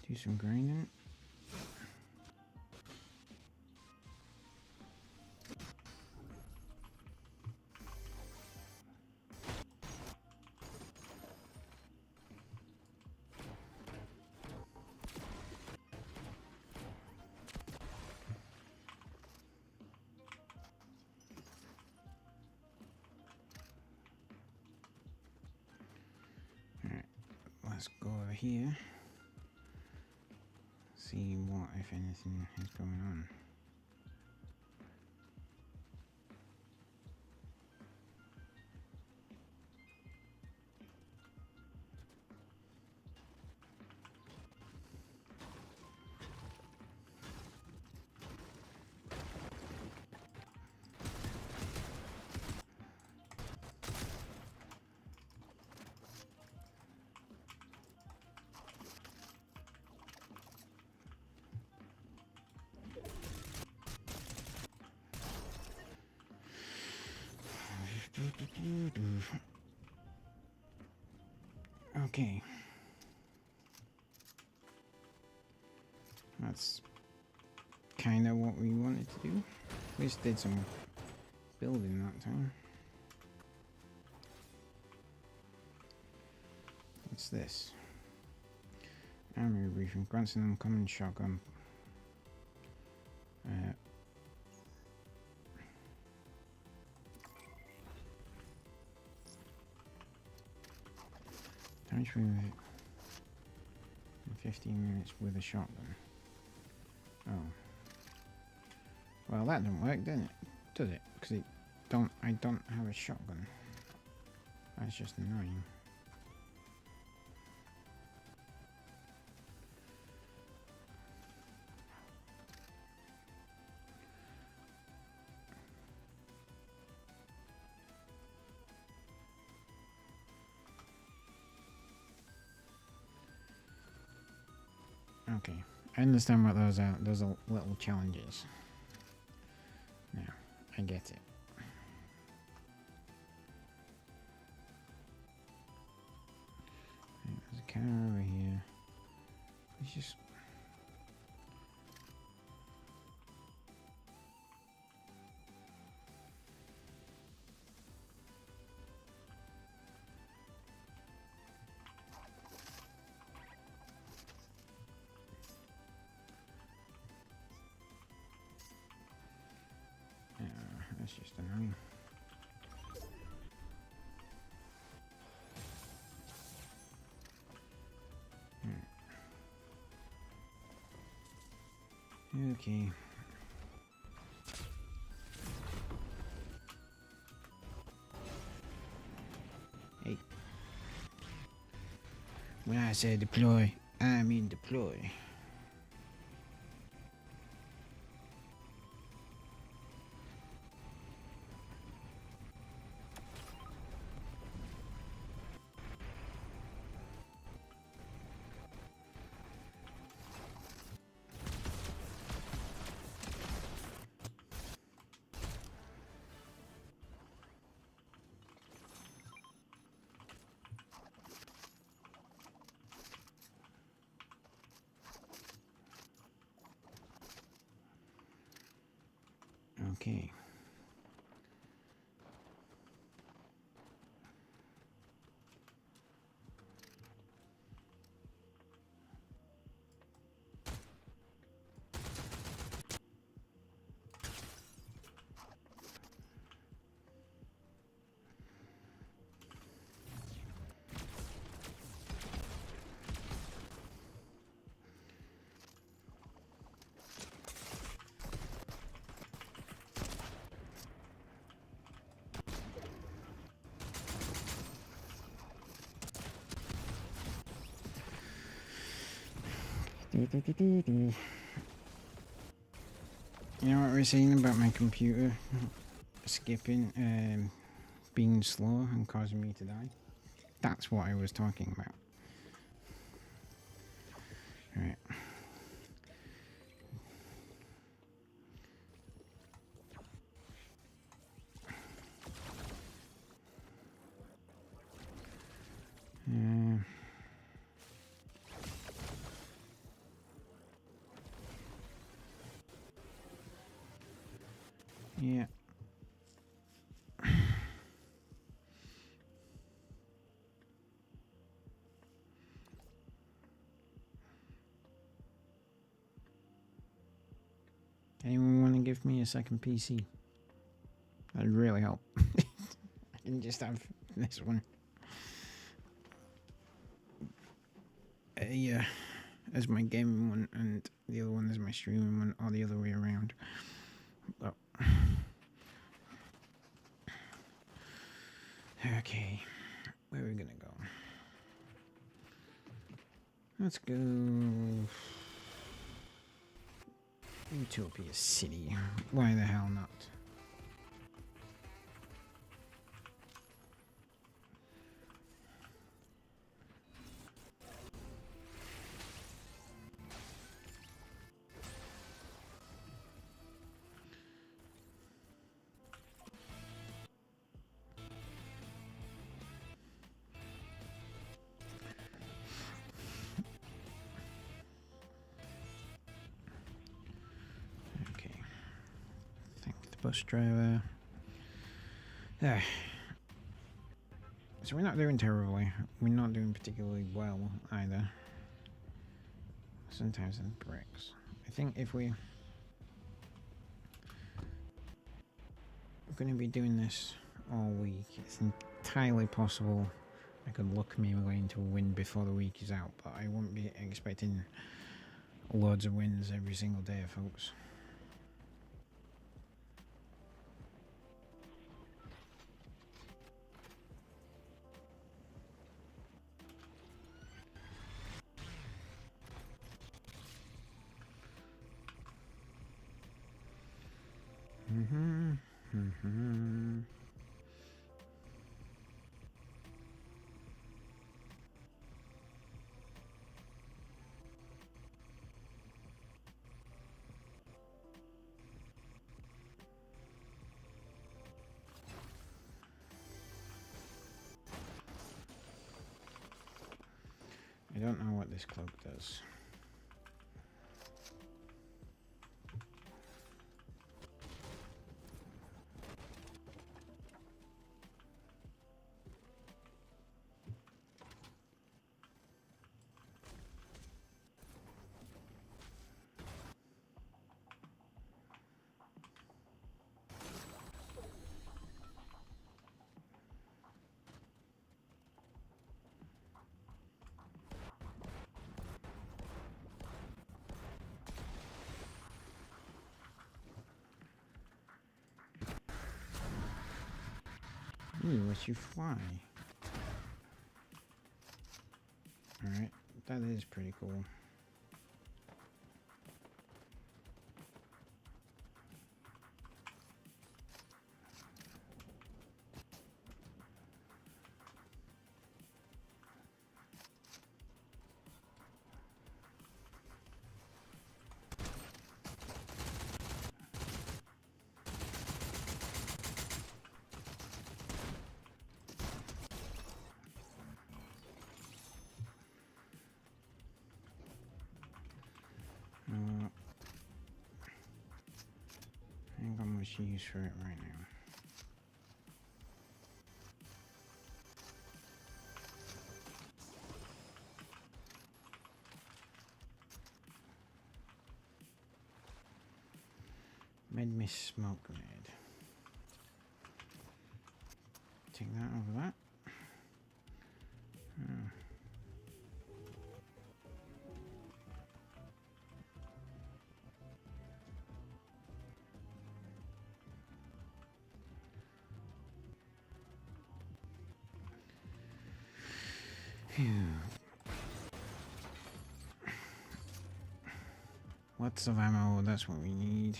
S1: Do some grinding. Let's go over here. See what, if anything, is going on. Okay. That's kind of what we wanted to do. We just did some building that time. What's this? Armory briefing. Grants an uncommon shotgun. Damage in 15 minutes with a shotgun. Oh. Well, that didn't work, didn't it? Does it? Because I don't have a shotgun. That's just annoying. Okay, I understand what those are. Those are little challenges. Now, I get it. Right, there's a car over here. Let's just... That's just annoying. Okay. Hey. When I say deploy, I mean deploy. Okay. You know what we're saying about my computer skipping, being slow and causing me to die? That's what I was talking about. Right. Yeah. Anyone want to give me a second PC? That'd really help. I can just have this one. Yeah, as my gaming one, and the other one is my streaming one, or the other way around. Oh. Okay, where are we gonna go? Let's go Utopia City. Why the hell not? Okay. Thank the bus driver. Ah. So we're not doing terribly. We're not doing particularly well either. Sometimes it breaks. I think if we're going to be doing this all week, it's entirely possible I could luck me way into a win before the week is out, but I won't be expecting loads of wins every single day, folks. I don't know what this cloak does. Ooh, lets you fly. Alright, that is pretty cool. I ain't got much use for it right now. Made me smoke grenade. Take that over that. Phew. Lots of ammo, that's what we need.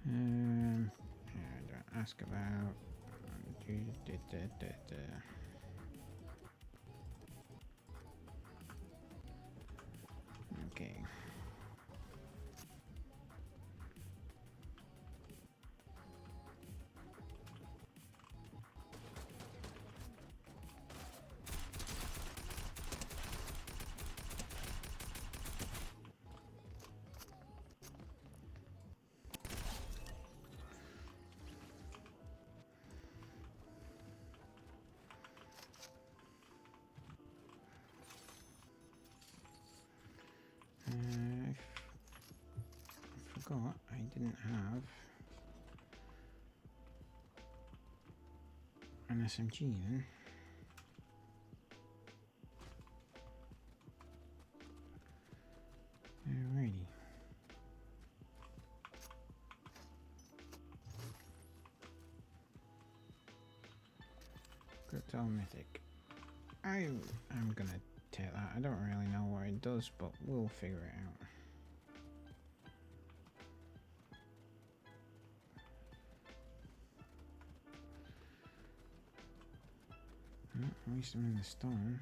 S1: Yeah, don't ask about. Okay. forgot I didn't have an SMG then. Alrighty. Crypto Mythic. I'm gonna take that. I don't really know what it does, but we'll figure it out. At least I'm in the storm.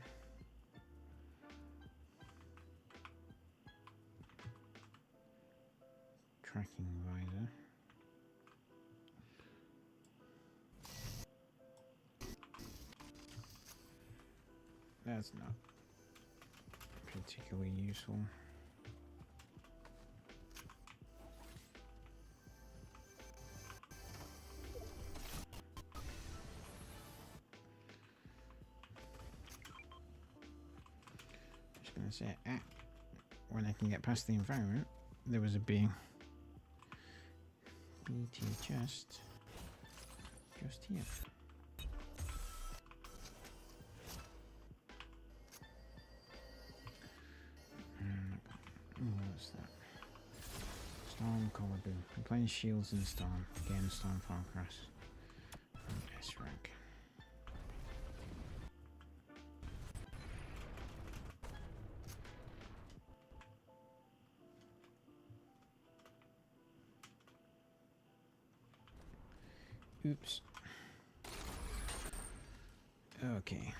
S1: Tracking visor. That's not particularly useful. Just gonna say, when I can get past the environment, there was a big BT chest just here. What's that? Storm Collarboo. I'm playing Shields in Storm. Again, Storm Farcross. S rank. Oops. Okay.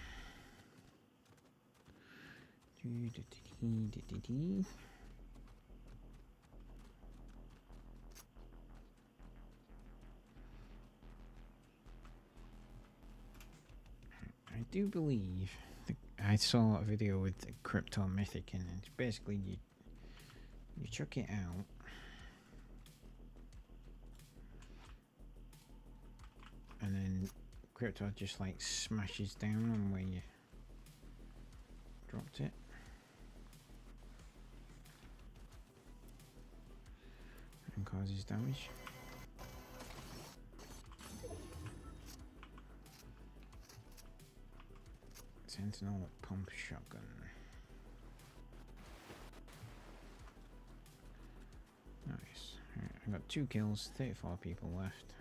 S1: I do believe I saw a video with the Crypto Mythic, and it's basically you chuck it out, and then Crypto just like smashes down on where you dropped it. And causes damage. Sentinel pump shotgun. Nice. Right, I got 2 kills, 34 people left.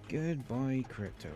S1: Goodbye, Crypto.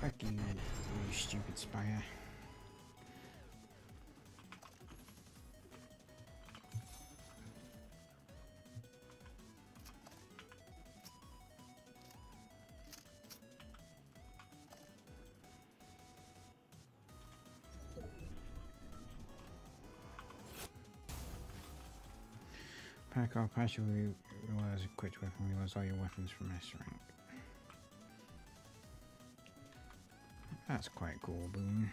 S1: Fuck you, you stupid spire. Pack or partially realize equipped weapon realize all your weapons from S rank. That's quite cool, Boom.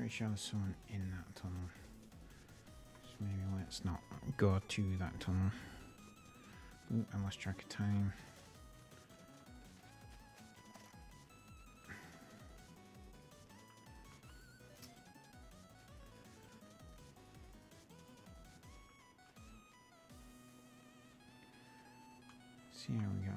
S1: pretty sure there's someone in that tunnel. So maybe let's not go to that tunnel. Ooh, I lost track of time. See how we go.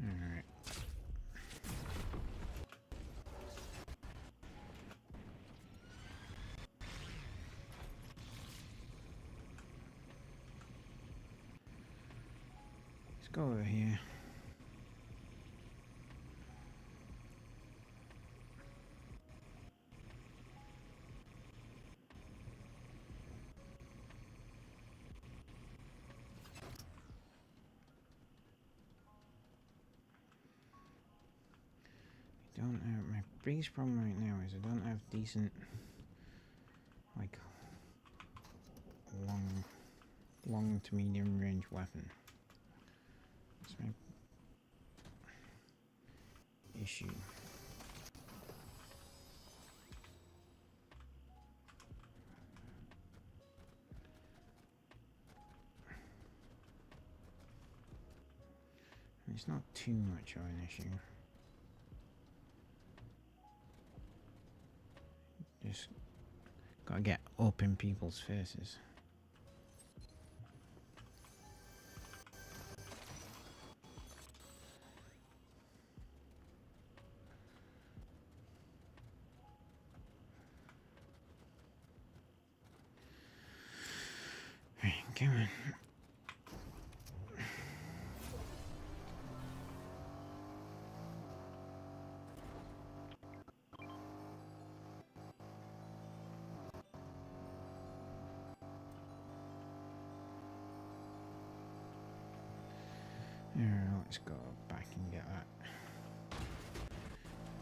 S1: Alright. Let's go over here. Don't have, my biggest problem right now is I don't have decent, like, long to medium range weapon. That's my issue. It's not too much of an issue. Just gotta get up in people's faces. Right, come on. Let's go back and get that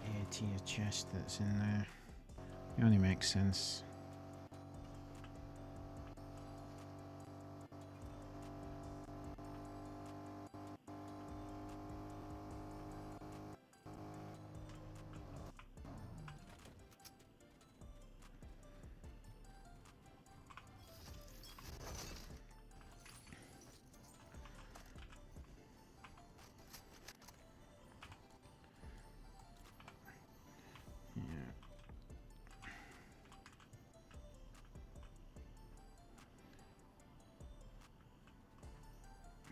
S1: A-tier chest that's in there. It only makes sense.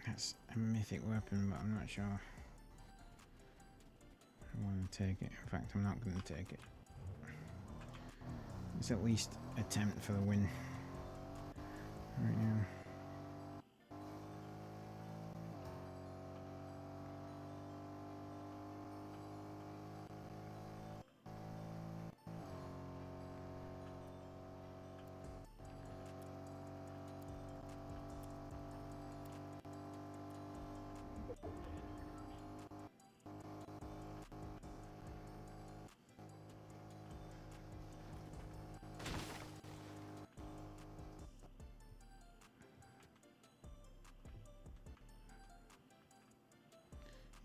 S1: That's a mythic weapon, but I'm not sure I want to take it. In fact, I'm not going to take it. Let's at least attempt for the win right now.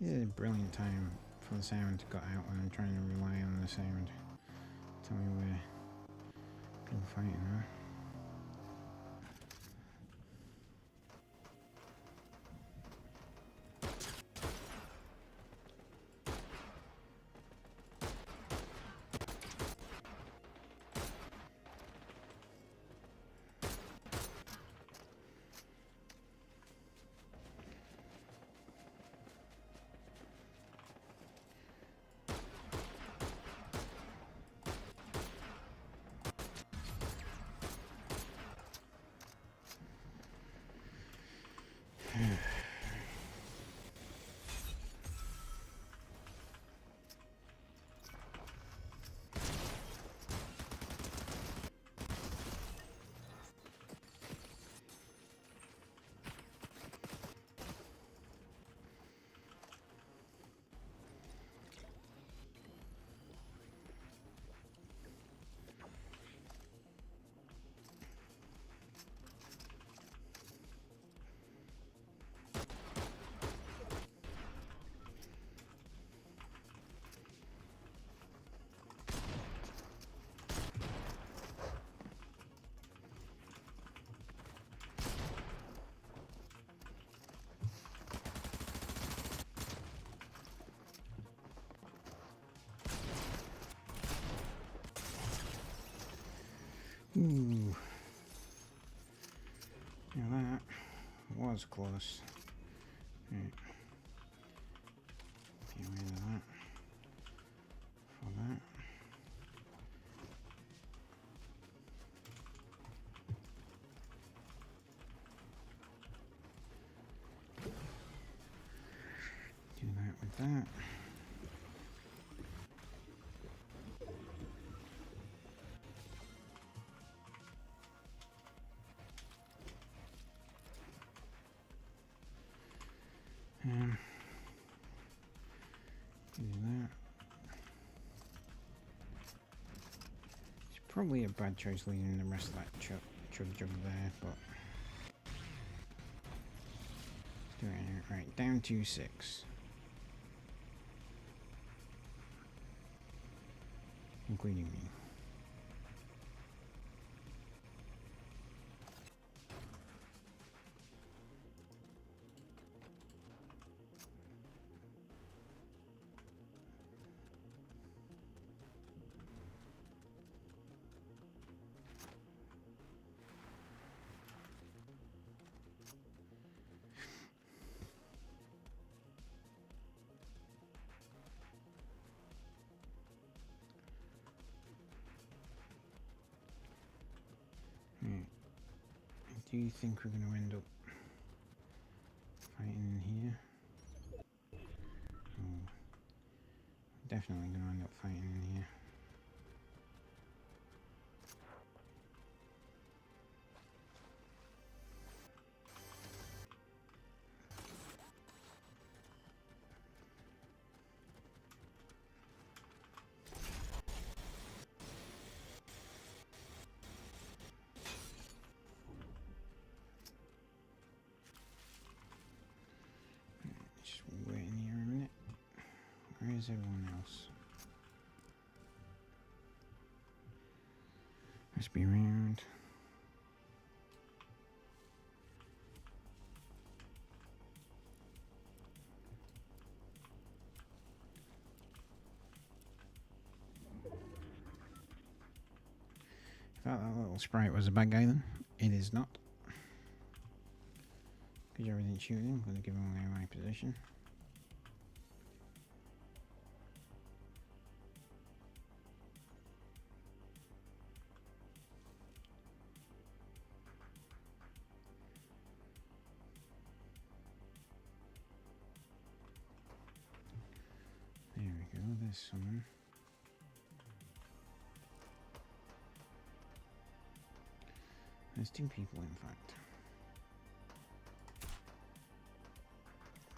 S1: This is a brilliant time for the sound to cut out when I'm trying to rely on the sound. Tell me where people fighting are. Ooh. Now that was close. Right. Get rid of that. For that. Do that with that. Do that. It's probably a bad choice leaving the rest of that chug there, but let's do it anyway. Right, down to 6. Including me. Do you think we're going to end up fighting in here? Oh, definitely going to end up fighting in here. Just waiting here a minute. Where is everyone else? Must be around. I thought that little sprite was a bad guy then. It is not. Because everything's shooting, I'm going to give him away my position. There we go, there's someone. There's 2 people in fact.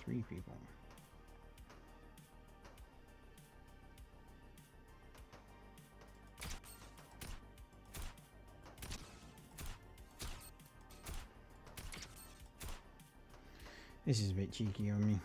S1: 3 people. This is a bit cheeky on me.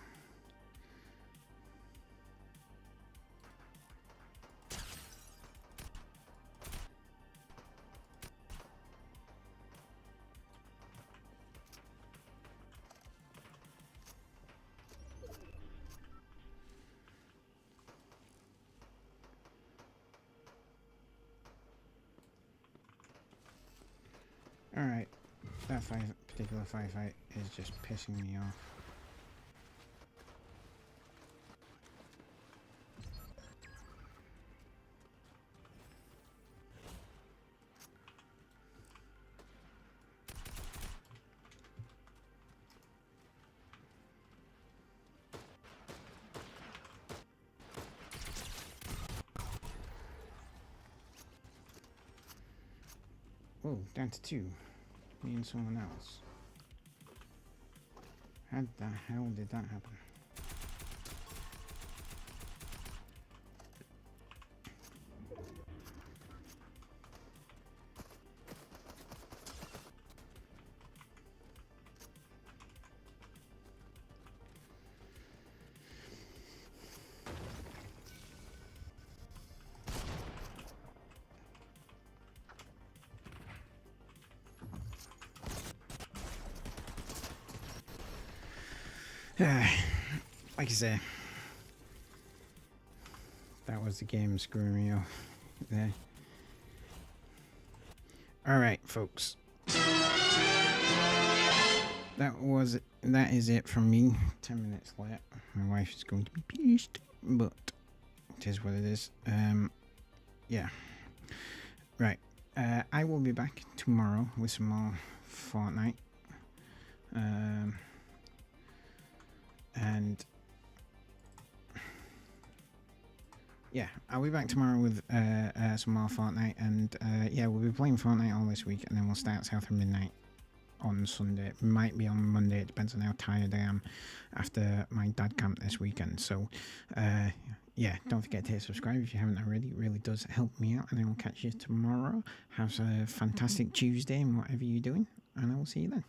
S1: Alright, that particular firefight is just pissing me off. Whoa, down to 2. Me and someone else. How the hell did that happen? Like I say, that was the game screwing me off there. All right, folks. That is it from me. 10 minutes late. My wife is going to be pissed, but it is what it is. Yeah. Right. I will be back tomorrow with some more Fortnite. And yeah, I'll be back tomorrow with some more Fortnite, and yeah, we'll be playing Fortnite all this week, and then we'll start South of Midnight on Sunday. It might be on Monday. It depends on how tired I am after my dad camp this weekend. So, yeah, don't forget to hit subscribe if you haven't already. It really does help me out, and I will catch you tomorrow. Have a fantastic Tuesday and whatever you're doing, and I will see you then.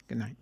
S1: Good night.